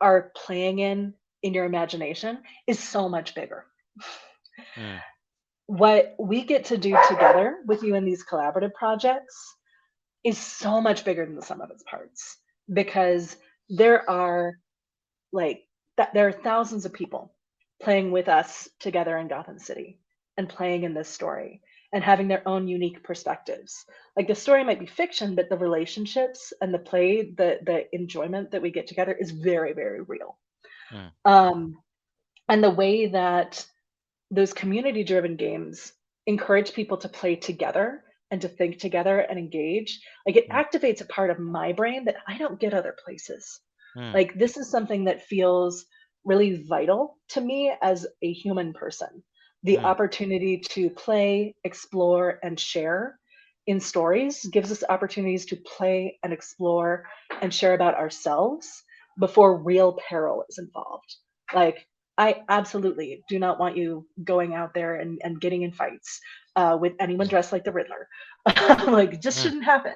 are playing in your imagination is so much bigger. mm, What we get to do together with you in these collaborative projects is so much bigger than the sum of its parts, because there are like there are thousands of people playing with us together in Gotham City and playing in this story and having their own unique perspectives. Like the story might be fiction, but the relationships and the play, the enjoyment that we get together is very, very real. Mm, Um, and the way that those community driven games encourage people to play together and to think together and engage, like it mm, activates a part of my brain that I don't get other places. mm, Like this is something that feels really vital to me as a human person. The mm, opportunity to play, explore, and share in stories gives us opportunities to play and explore and share about ourselves before real peril is involved. Like, I absolutely do not want you going out there and getting in fights with anyone dressed like the Riddler. Like, just mm, shouldn't happen.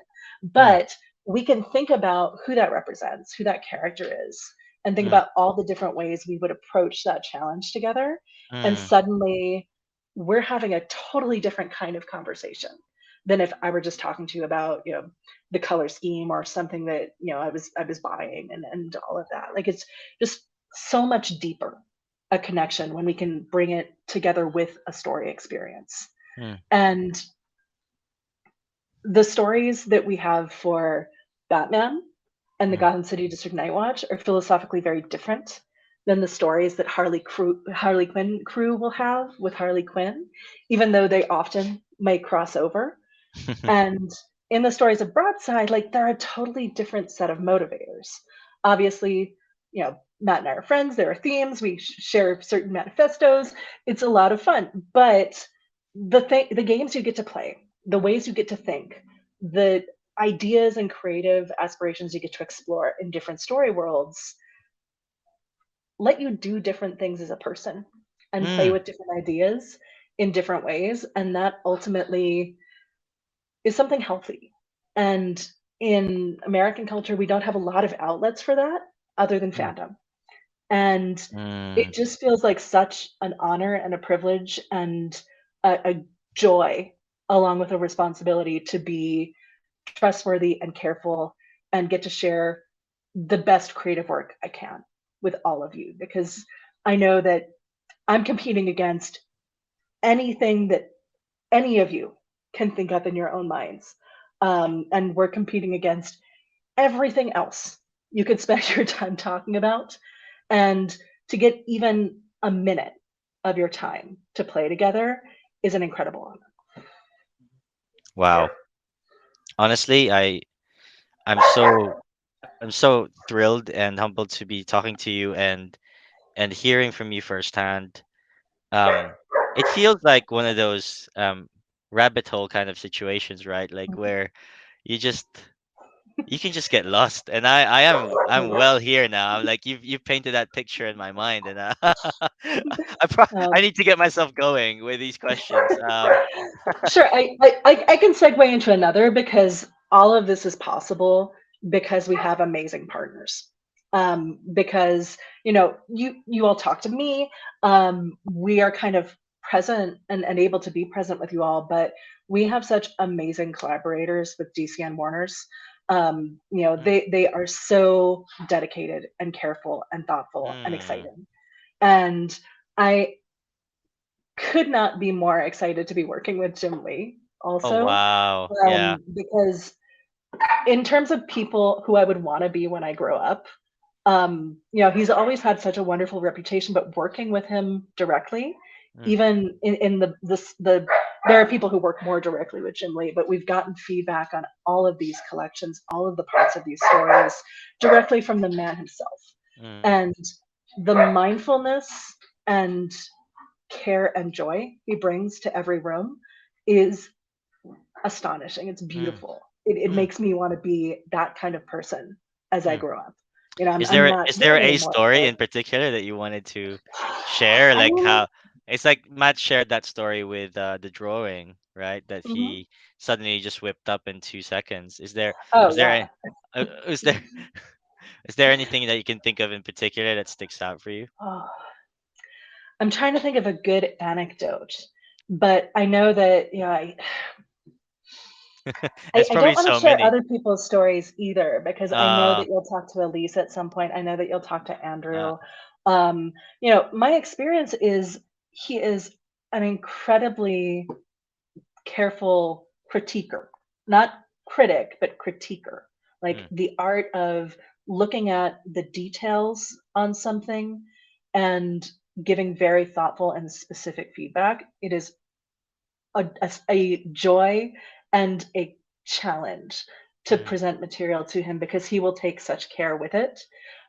mm, But we can think about who that represents, who that character is, and think mm, about all the different ways we would approach that challenge together. And mm, suddenly we're having a totally different kind of conversation than if I were just talking to you about, the color scheme or something that, I was buying and all of that. Like it's just so much deeper a connection when we can bring it together with a story experience. mm, And the stories that we have for Batman and the mm, Gotham City District Nightwatch are philosophically very different than the stories that Harley Quinn crew will have with Harley Quinn, even though they often may cross over. And in the stories of Broadside, like they're a totally different set of motivators. Obviously, Matt and I are friends. There are themes. We share certain manifestos. It's a lot of fun. But the games you get to play, the ways you get to think, the ideas and creative aspirations you get to explore in different story worlds let you do different things as a person and play mm. with different ideas in different ways. And that ultimately is something healthy. And in American culture, we don't have a lot of outlets for that other than Mm, fandom. And mm, it just feels like such an honor and a privilege and a joy, along with a responsibility to be trustworthy and careful and get to share the best creative work I can with all of you because I know that I'm competing against anything that any of you can think up in your own minds. And we're competing against everything else you could spend your time talking about. And to get even a minute of your time to play together is an incredible honor. wow. Honestly, I'm so I'm so thrilled and humbled to be talking to you and hearing from you firsthand. Um, it feels like one of those rabbit hole kind of situations, right? Like where you just you can just get lost. And I'm well here now. I'm like you've painted that picture in my mind, and I Um, need to get myself going with these questions. Sure, I can segue into another because all of this is possible because we have amazing partners. Because you all talk to me. We are kind of present and able to be present with you all, but we have such amazing collaborators with DC and Warner's. Mm, They are so dedicated and careful and thoughtful and mm. exciting. And I could not be more excited to be working with Jim Lee Oh also, wow. Yeah. because in terms of people who I would want to be when I grow up, he's always had such a wonderful reputation, but working with him directly, Mm, even in there are people who work more directly with Jim Lee, but we've gotten feedback on all of these collections, all of the parts of these stories directly from the man himself. mm, And the mindfulness and care and joy he brings to every room is astonishing. It's mm, beautiful. It mm. makes me want to be that kind of person as I Mm. grow up. I'm not Is there young a anymore, story but in particular that you wanted to share? I Like mean, how it's like Matt shared that story with the drawing, right? That mhm. he suddenly just whipped up in 2 seconds. Oh Is there yeah. is there is there anything that you can think of in particular that sticks out for you? Oh, I'm trying to think of a good anecdote, but I know that It's I probably don't want to so share many. other people's stories either because I know Uh, that you'll talk to Elise at some point. I know that you'll talk to uh, Andrew. My experience is he is an incredibly careful critiquer, not critic, but critiquer. Like mm, the art of looking at the details on something and giving very thoughtful and specific feedback. It is a joy and a challenge to mm, present material to him because he will take such care with it.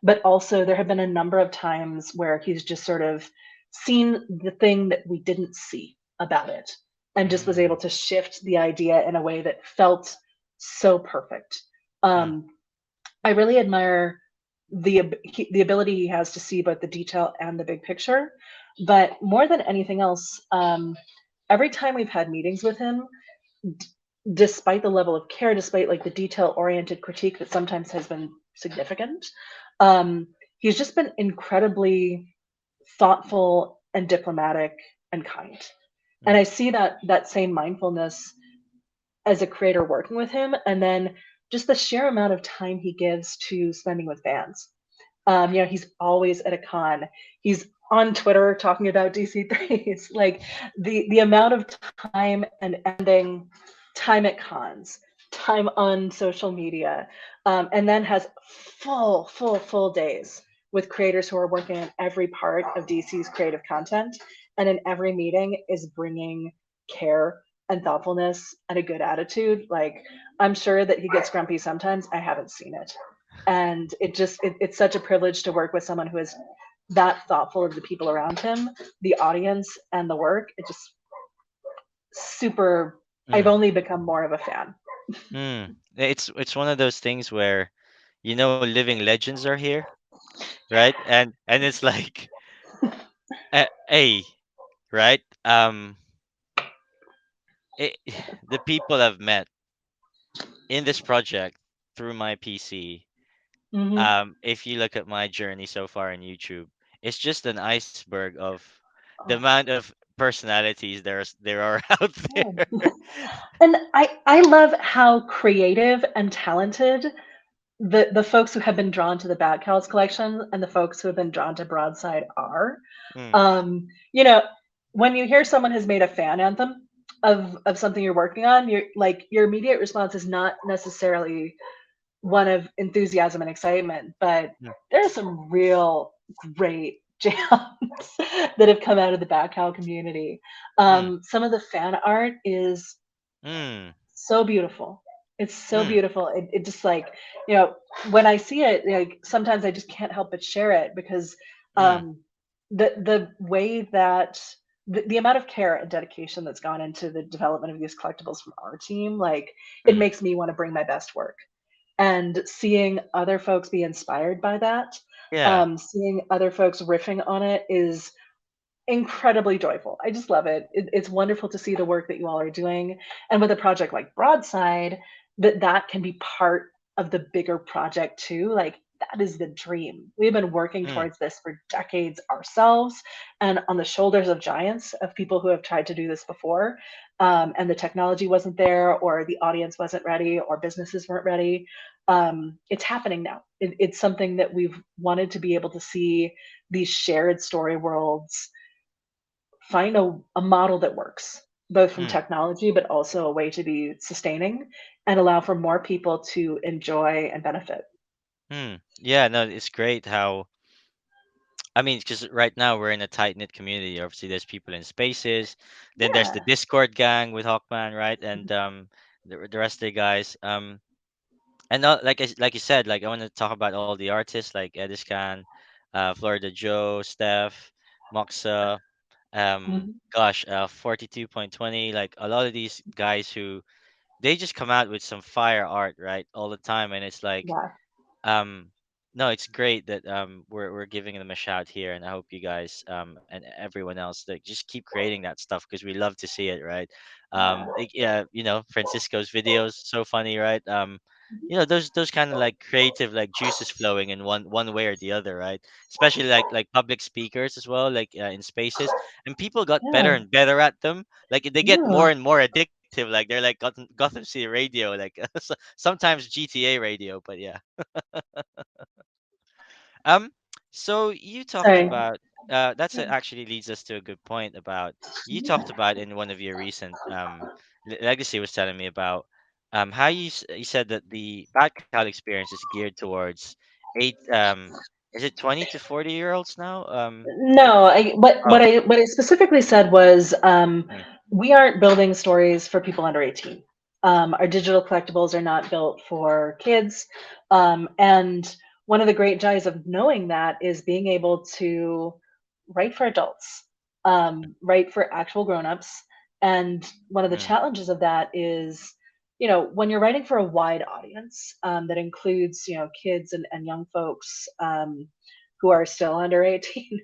But also, there have been a number of times where he's just sort of seen the thing that we didn't see about it and just was able mm, to shift the idea in a way that felt so perfect. mm, Um, I really admire the ability he has to see both the detail and the big picture. But more than anything else, every time we've had meetings with him, despite the level of care, despite like the detail oriented critique that sometimes has been significant, um, he's just been incredibly thoughtful and diplomatic and kind. And mm, I see that same mindfulness as a creator working with him, and then just the sheer amount of time he gives to spending with fans. He's always at a con. He's on Twitter talking about DC3s. Like the amount of time and ending time at cons, time on social media, and then has full days with creators who are working on every part of DC's creative content, and in every meeting is bringing care and thoughtfulness and a good attitude. Like I'm sure that he gets grumpy sometimes. I haven't seen it, and it's such a privilege to work with someone who is that thoughtful of the people around him, the audience, and the work. It just super. I've mm, only become more of a fan. mm. It's one of those things where living legends are here, right? And it's like, hey, right? It, the people I've met in this project through my PC, Hmm. if you look at my journey so far on YouTube, it's just an iceberg of the Oh, amount of personalities there are out there. and I love how creative and talented the folks who have been drawn to the Batcowls collection and the folks who have been drawn to Broadside are. Mm, Um, you know, when you hear someone has made a fan anthem of something you're working on, your immediate response is not necessarily one of enthusiasm and excitement, but mm, there are some real great jams that have come out of the Batcowl community. mm, Some of the fan art is mm, so beautiful. It's so mm, beautiful. It just like, you know, when I see it, like sometimes I just can't help but share it because mm, um the way that the amount of care and dedication that's gone into the development of these collectibles from our team, like it mm. makes me want to bring my best work. And seeing other folks be inspired by that, Yeah. seeing other folks riffing on it is incredibly joyful. I just love it. It's wonderful to see the work that you all are doing, and with a project like Broadside, that can be part of the bigger project too. Like that is the dream. We've been working Mm, towards this for decades ourselves, and on the shoulders of giants of people who have tried to do this before, and the technology wasn't there, or the audience wasn't ready, or businesses weren't ready. It's happening now. It's something that we've wanted to be able to see these shared story worlds find a model that works, both from mm, technology, but also a way to be sustaining and allow for more people to enjoy and benefit. mm. Yeah, no, it's great how I mean, because right now we're in a tight knit community. Obviously, there's people in spaces. Then there's the Yeah. Discord gang with Hawkman, right? And the rest of the guys. And like you said, like I want to talk about all the artists like Ediscan, Florida Joe, Steph, Moxa, Mhm. gosh, 42.20. Like a lot of these guys who they just come out with some fire art, right, all the time, and it's like Yeah. um, no, it's great that we're giving them a shout here, and I hope you guys and everyone else that just keep creating that stuff because we love to see it, right? Yeah. Yeah, Francisco's videos so funny, right? Those kind of like creative like juices flowing in one way or the other, right? Especially like public speakers as well, like in spaces, and people got better Yeah. and better at them. Like they get more Yeah. and more addictive. detective, like they're like Gotham City Radio, like sometimes GTA radio, but yeah. Um, so you talked Sorry. about actually leads us to a good point about you talked about in one of your recent Legacy was telling me about how you said that the Batcowl experience is geared towards eight is it 20 to 40-year-olds now? Like No, oh what I specifically said was mm, we aren't building stories for people under 18. Our digital collectibles are not built for kids. And one of the great joys of knowing that is being able to write for adults, write for actual grown-ups. And one of the mm, challenges of that is, you know, when you're writing for a wide audience that includes, you know, kids and young folks, who are still under 18,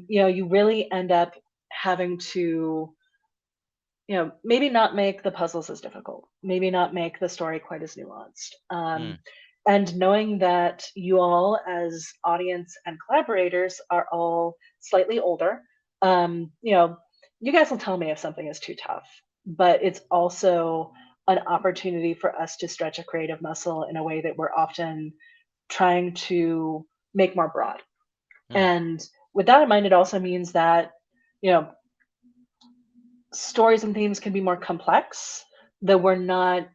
you know, you really end up having to, you know, maybe not make the puzzles as difficult, maybe not make the story quite as nuanced. mm, And knowing that you all, as audience and collaborators, are all slightly older, you know, you guys will tell me if something is too tough, but it's also an opportunity for us to stretch a creative muscle in a way that we're often trying to make more broad. mm, And with that in mind, it also means that, you know, stories and themes can be more complex, that we're not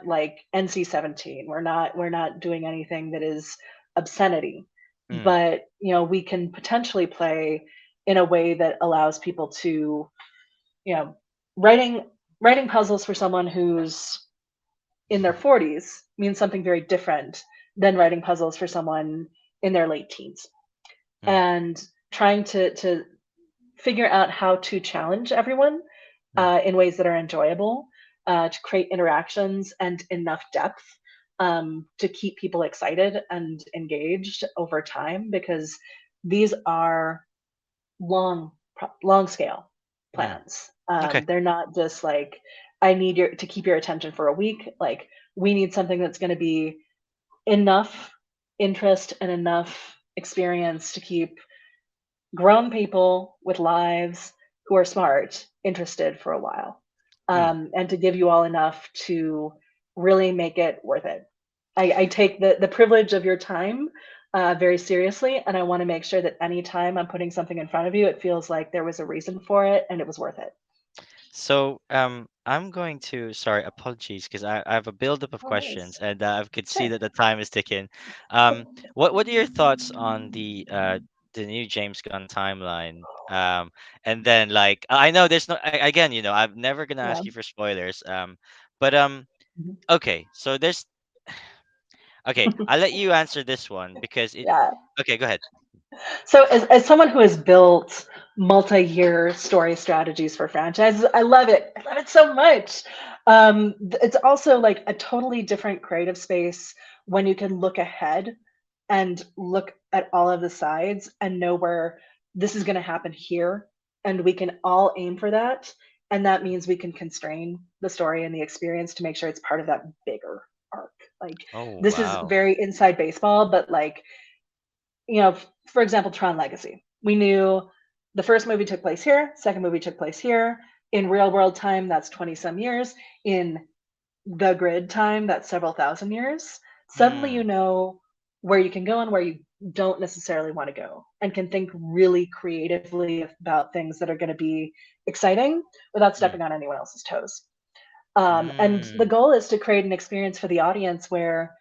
like NC-17. We're not doing anything that is obscenity. mm, But, you know, we can potentially play in a way that allows people to, you know, writing writing puzzles for someone who's in their 40s means something very different than writing puzzles for someone in their late teens. mm, And trying to figure out how to challenge everyone mm, in ways that are enjoyable, to create interactions and enough depth to keep people excited and engaged over time, because these are long scale mm. plans. Okay. They're not just like, I need your to keep your attention for a week. Like, we need something that's going to be enough interest and enough experience to keep grown people with lives who are smart interested for a while, Mm. and to give you all enough to really make it worth it. I take the privilege of your time very seriously, and I want to make sure that anytime I'm putting something in front of you, it feels like there was a reason for it and it was worth it. So, I'm going to, sorry, apologies, because I have a buildup of No worries. questions, and I could see Sure. that the time is ticking. What are your thoughts on the new James Gunn timeline? And then like I know there's no again, I'm never gonna Yeah. ask you for spoilers. But Mhm. okay, so there's okay, I'll let you answer this one because it. Yeah. Okay, go ahead. So, as someone who has built multi-year story strategies for franchises, I love it. I love it so much. It's also like a totally different creative space when you can look ahead and look at all of the sides and know where this is going to happen here, and we can all aim for that. And that means we can constrain the story and the experience to make sure it's part of that bigger arc. Like, Oh this is wow. very inside baseball, but like, you know, for example, Tron Legacy. We knew the first movie took place here, second movie took place here. In real world time, that's 20 some years. In the grid time, that's several thousand years. Suddenly Hmm. you know where you can go and where you don't necessarily want to go, and can think really creatively about things that are going to be exciting without Hmm. stepping on anyone else's toes. And the Hmm. goal is to create an experience for the audience where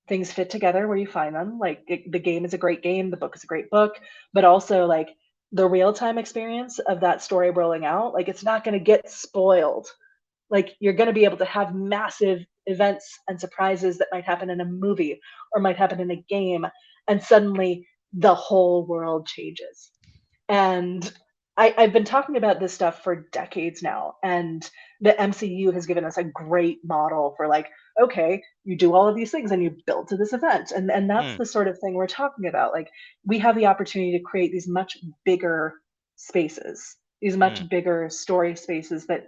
things fit together where you find them. Like, the game is a great game, the book is a great book, but also like the real time experience of that story rolling out. Like, it's not going to get spoiled. Like, you're going to be able to have massive events and surprises that might happen in a movie or might happen in a game, and suddenly the whole world changes. And I've been talking about this stuff for decades now, and the MCU has given us a great model for like, okay, you do all of these things and you build to this event, and that's Hmm. the sort of thing we're talking about. Like, we have the opportunity to create these much bigger spaces, these Hmm. much bigger story spaces that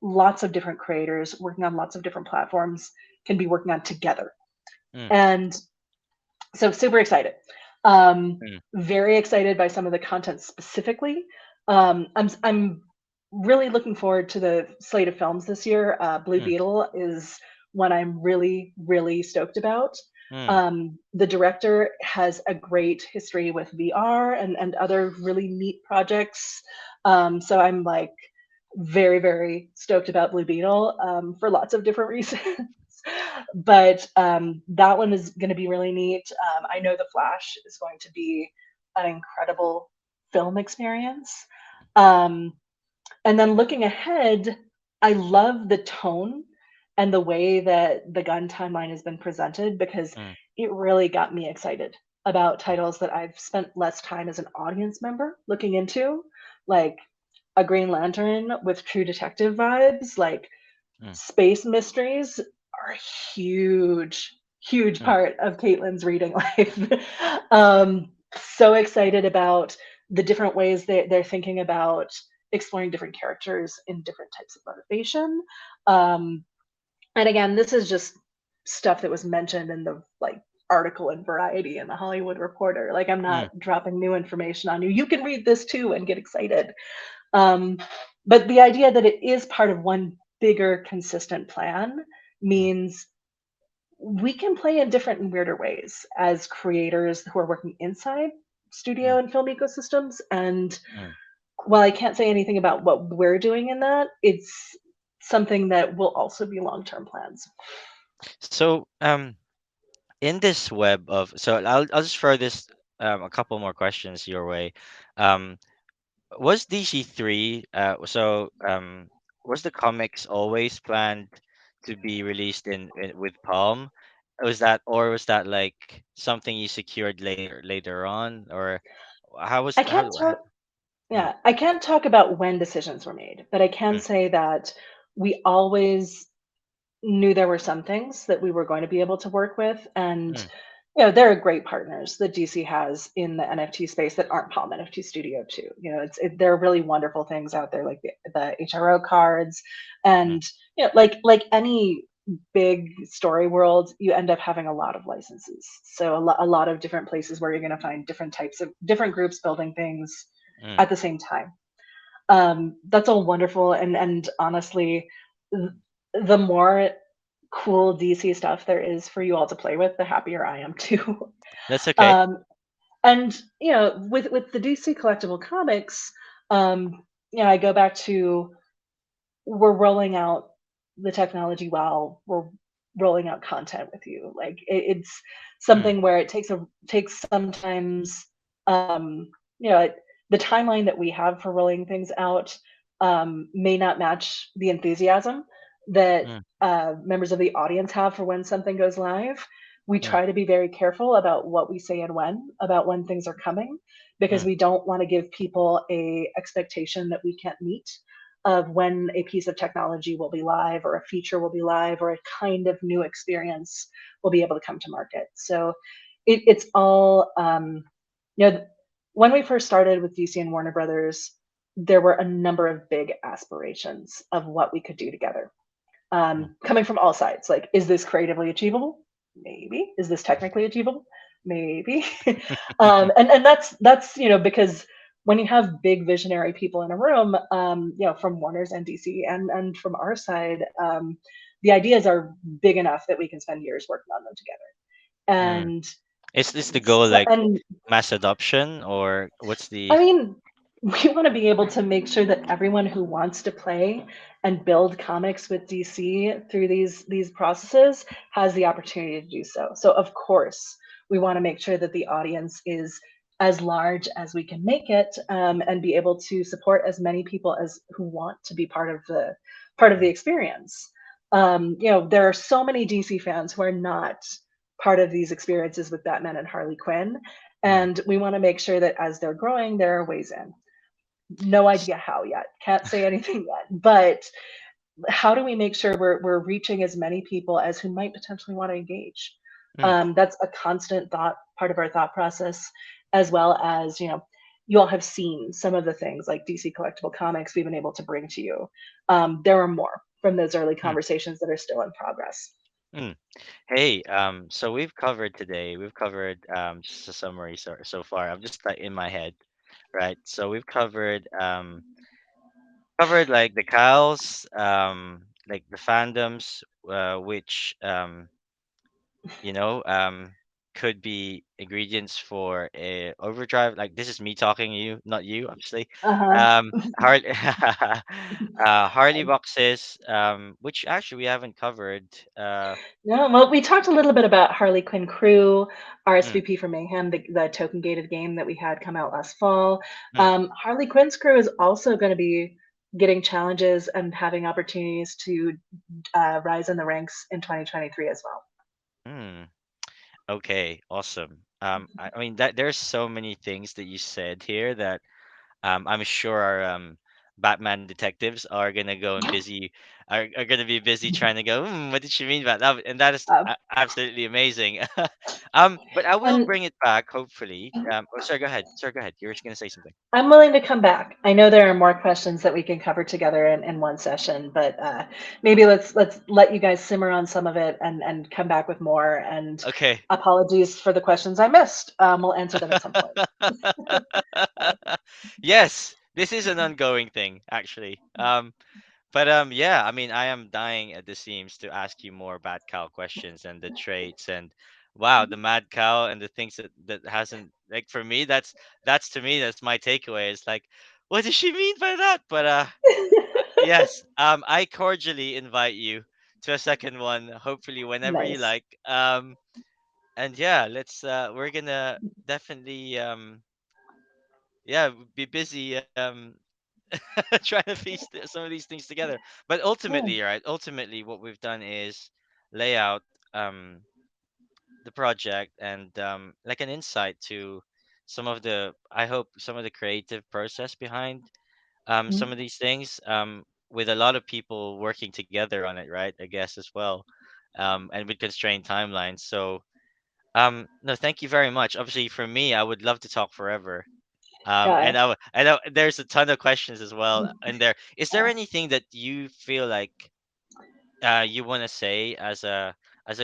lots of different creators working on lots of different platforms can be working on together. Hmm. And so, super excited. Um, Hmm. very excited by some of the content specifically. I'm really looking forward to the slate of films this year. Blue Mm, Beetle is one I'm really, really stoked about. mm, The director has a great history with VR and other really neat projects. So I'm like very, very stoked about Blue Beetle for lots of different reasons. But that one is going to be really neat. I know The Flash is going to be an incredible film experience. Um, and then looking ahead, I love the tone and the way that the gun timeline has been presented because mm, it really got me excited about titles that I've spent less time as an audience member looking into, like a Green Lantern with true detective vibes, like mm, space mysteries are a huge, huge mm, part of Caitlin's reading life. So excited about the different ways they're thinking about exploring different characters in different types of motivation. Um, and again, this is just stuff that was mentioned in the like article in Variety and the Hollywood Reporter. Like I'm mm, not dropping new information on you. You can read this too and get excited. Um, but the idea that it is part of one bigger, consistent plan mm, means we can play in different and weirder ways as creators who are working inside mm, studio and film ecosystems. And mm. while I can't say anything about what we're doing in that, it's something that will also be long term plans. So, in this web of, so I'll just throw this a couple more questions your way. Um, was DC3 was the comics always planned to be released in with Palm? Was that like something you secured later on, or I can't how talk mm, Yeah, I can't talk about when decisions were made, but I can mm, say that we always knew there were some things that we were going to be able to work with. And, mm, there are great partners that DC has in the NFT space that aren't Palm NFT Studio too. There are really wonderful things out there like the HRO cards mm, and, like any big story world, you end up having a lot of licenses. So a lot of different places where you're going to find different types of different groups building things mm, at the same time. That's all wonderful, and honestly, the more cool DC stuff there is for you all to play with, the happier I am too. that's okay. Um, and with the DC collectible comics, I go back to we're rolling out the technology while we're rolling out content with you. Like it's Mm, something where takes sometimes you know it, the timeline that we have for rolling things out may not match the enthusiasm that mm, members of the audience have for when something goes live. We mm, try to be very careful about what we say and when about when things are coming because mm, we don't want to give people a expectation that we can't meet of when a piece of technology will be live or a feature will be live or a kind of new experience will be able to come to market. So it's all, you know, when we first started with DC and Warner Brothers, there were a number of big aspirations of what we could do together, mm, coming from all sides. Like, is this creatively achievable? Maybe. Is this technically achievable? Maybe. And that's because when you have big visionary people in a room, from Warner's and DC and from our side, the ideas are big enough that we can spend years working on them together. mm. And Is the goal so, like and mass adoption, or what's I the mean, we want to be able to make sure that everyone who wants to play and build comics with DC through these processes has the opportunity to do so. So of course, we want to make sure that the audience is as large as we can make it, and be able to support as many people as who want to be part of the mm, experience. There are so many DC fans who are not part of these experiences with Batman and Harley Quinn, mm. and we want to make sure that as they're growing, there are ways in. No S- idea how yet. Can't say anything yet. But how do we make sure we're reaching as many people as who might potentially want to engage? mm, That's a constant part of our thought process, as well as, you all have seen some of the things like DC collectible comics we've been able to bring to you. There are more from those early mm, conversations that are still in progress. mm. Hey, so we've covered just a summary so far. I'm just like in my head, right? So we've covered covered like the cowls, like the fandoms, which could be ingredients for a overdrive. Like this is me talking to you, not you, obviously. Uh-huh. Harley, Harley boxes, which actually we haven't covered. No, well, we talked a little bit about Harley Quinn Crew, Mm, RSVP for Mayhem, the token gated game that we had come out last fall. mm, Harley Quinn's Crew is also going to be getting challenges and having opportunities to rise in the ranks in 2023 as well. mm. Okay, awesome. I mean that there's so many things that you said here that I'm sure our Batman detectives are gonna go and are gonna be busy trying to go. What did she mean by that? And that is Uh, absolutely amazing. But I will and bring it back hopefully. Oh, sorry, go ahead. Sorry, go ahead. You were just gonna say something. I'm willing to come back. I know there are more questions that we can cover together in one session, but maybe let's let you guys simmer on some of it and come back with more. And Okay. apologies for the questions I missed. We'll answer them at some point. Yes, this is an ongoing thing actually. But yeah, I mean, I am dying at the seams to ask you more bad cow questions and the traits and wow, the mad cow and the things that hasn't like for me that's to me that's my takeaway. It's like, what does she mean by that? But yes, I cordially invite you to a second one, hopefully whenever you Nice. like. And yeah, let's we're gonna definitely yeah be busy trying to piece some of these things together. But Yeah. ultimately, right? Ultimately, what we've done is lay out the project and like an insight to some of the, I hope, some of the creative process behind some Mhm. of these things. With a lot of people working together on it, right? I guess as well, and with constrained timelines. So no, thank you very much. Obviously, for me, I would love to talk forever. Yeah. I know there's a ton of questions as well in there. Is there anything that you feel like you want to say as a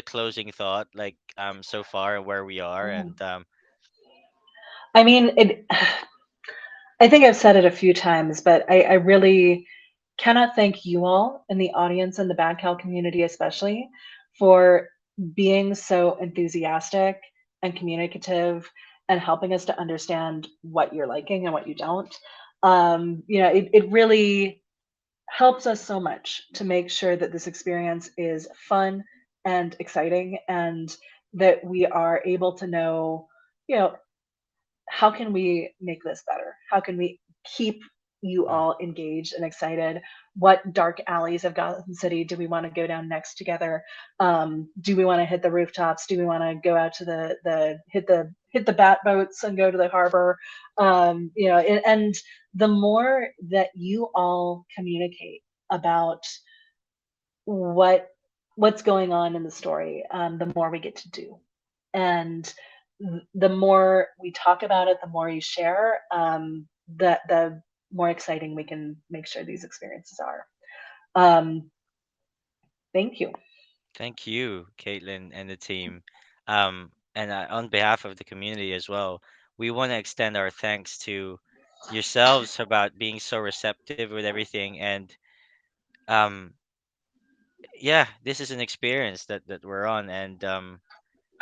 closing thought, like so far and where we are, Yeah. and I mean, it. I think I've said it a few times, but I really cannot thank you all in the audience and the Badcal community, especially, for being so enthusiastic and communicative and helping us to understand what you're liking and what you don't. It really helps us so much to make sure that this experience is fun and exciting and that we are able to know, you know, how can we make this better? How can we keep you mm, all engaged and excited? What dark alleys of Gotham City do we want to go down next together? Do we want to hit the rooftops? Do we want to go out to the bat boats and go to the harbor? And the more that you all communicate about what what's going on in the story, the more we get to do. And the more we talk about it, the more you share, the more exciting we can make sure these experiences are. Um, thank you. thank you, Caitlin and the team, and on behalf of the community as well, we want to extend our thanks to yourselves about being so receptive with everything, and um, yeah, this is an experience that we're on, and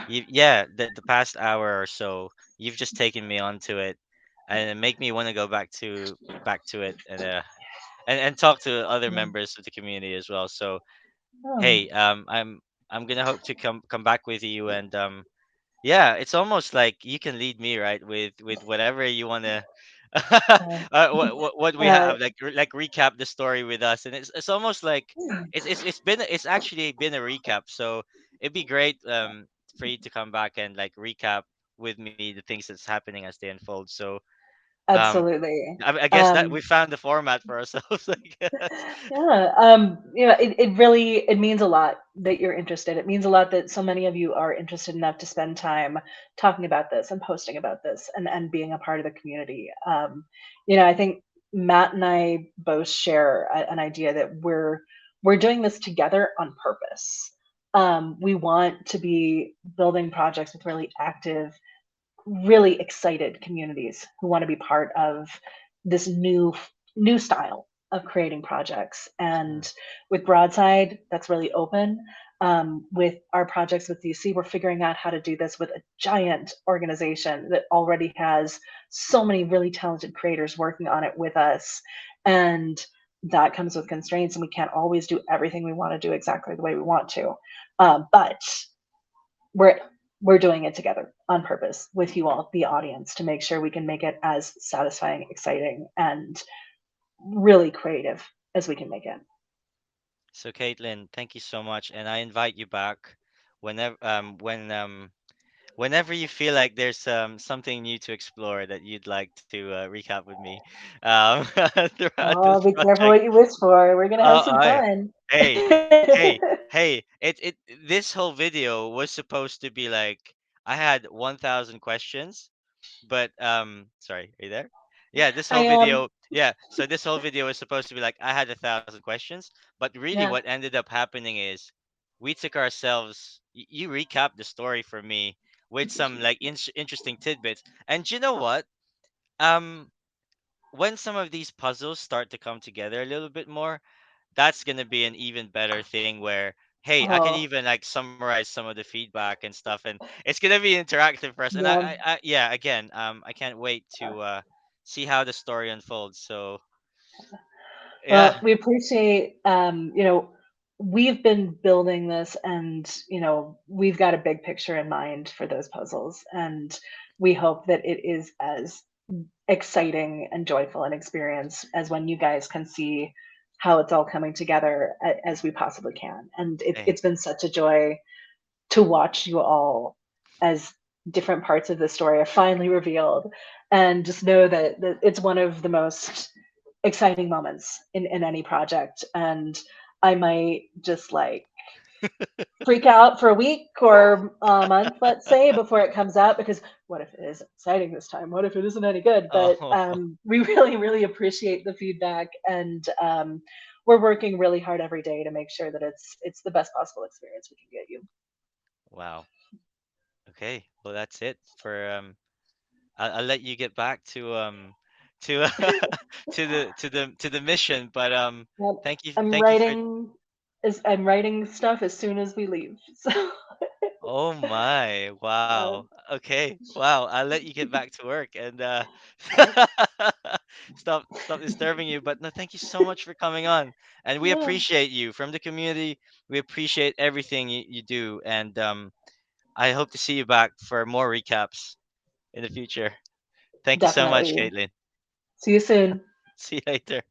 yeah, the past hour or so, you've just taken me onto it, and it make me want to go back to it, and talk to other Yeah. members of the community as well. So Oh, hey, I'm gonna hope to come back with you, and yeah, it's almost like you can lead me right with whatever you want to. uh, What we uh, have like recap the story with us, and it's almost like it's actually been a recap, so it'd be great for you to come back and like recap with me the things that's happening as they unfold. So um absolutely. I guess that Um, we found the format for ourselves, I guess. Yeah, it really it means a lot that you're interested. It means a lot that so many of you are interested enough to spend time talking about this and posting about this and being a part of the community. I think Matt and I both share an idea that we're doing this together on purpose. We want to be building projects with really active, really excited communities who want to be part of this new style. of creating projects. Sure. And with Broadside, that's really open. With our projects with DC, we're figuring out how to do this with a giant organization that already has so many really talented creators working on it with us. And that comes with constraints, and we can't always do everything we want to do exactly the way we want to. But we're we're doing it together on purpose with you all, the audience, to make sure we can make it as satisfying, exciting, and really creative as we can make it. So Caitlin, thank you so much, and I invite you back whenever you feel like there's something new to explore that you'd like to recap with me throughout this Oh, be careful project. what you wish for. We're gonna have some I fun. hey hey hey it this whole video was supposed to be like I had 1,000 questions, but sorry, are you there? Yeah, this I whole am. video, yeah, so this whole video was supposed to be like I had 1,000 questions, but really Yeah. what ended up happening is we took ourselves you recapped the story for me with some like interesting tidbits. And you know what, um when some of these puzzles start to come together a little bit more, that's going to be an even better thing where hey, I can Oh, even like summarize some of the feedback and stuff, and it's going to be interactive for us. And yeah. I yeah, again, I can't wait to see how the story unfolds. So yeah. Well, we appreciate, we've been building this, and, we've got a big picture in mind for those puzzles. And we hope that it is as exciting and joyful an experience as when you guys can see how it's all coming together as we possibly can. And Hey, it's been such a joy to watch you all as different parts of the story are finally revealed, and just know that it's one of the most exciting moments in any project. And I might just like freak out for a week or a month, let's say, before it comes out, because what if it isn't exciting this time? What if it isn't any good? But oh we really, really appreciate the feedback, and we're working really hard every day to make sure that it's the best possible experience we can get you. wow. Okay, well that's it for I'll let you get back to to the mission, but Yep. I'm thank you for writing stuff as soon as we leave. So oh my, wow. uh, Okay. Wow. I'll let you get back to work and okay. stop disturbing you. But no, thank you so much for coming on. And we Yeah, appreciate you from the community. We appreciate everything you do. And I hope to see you back for more recaps in the future. Thank you so much, definitely. Caitlin. See you soon. See you later.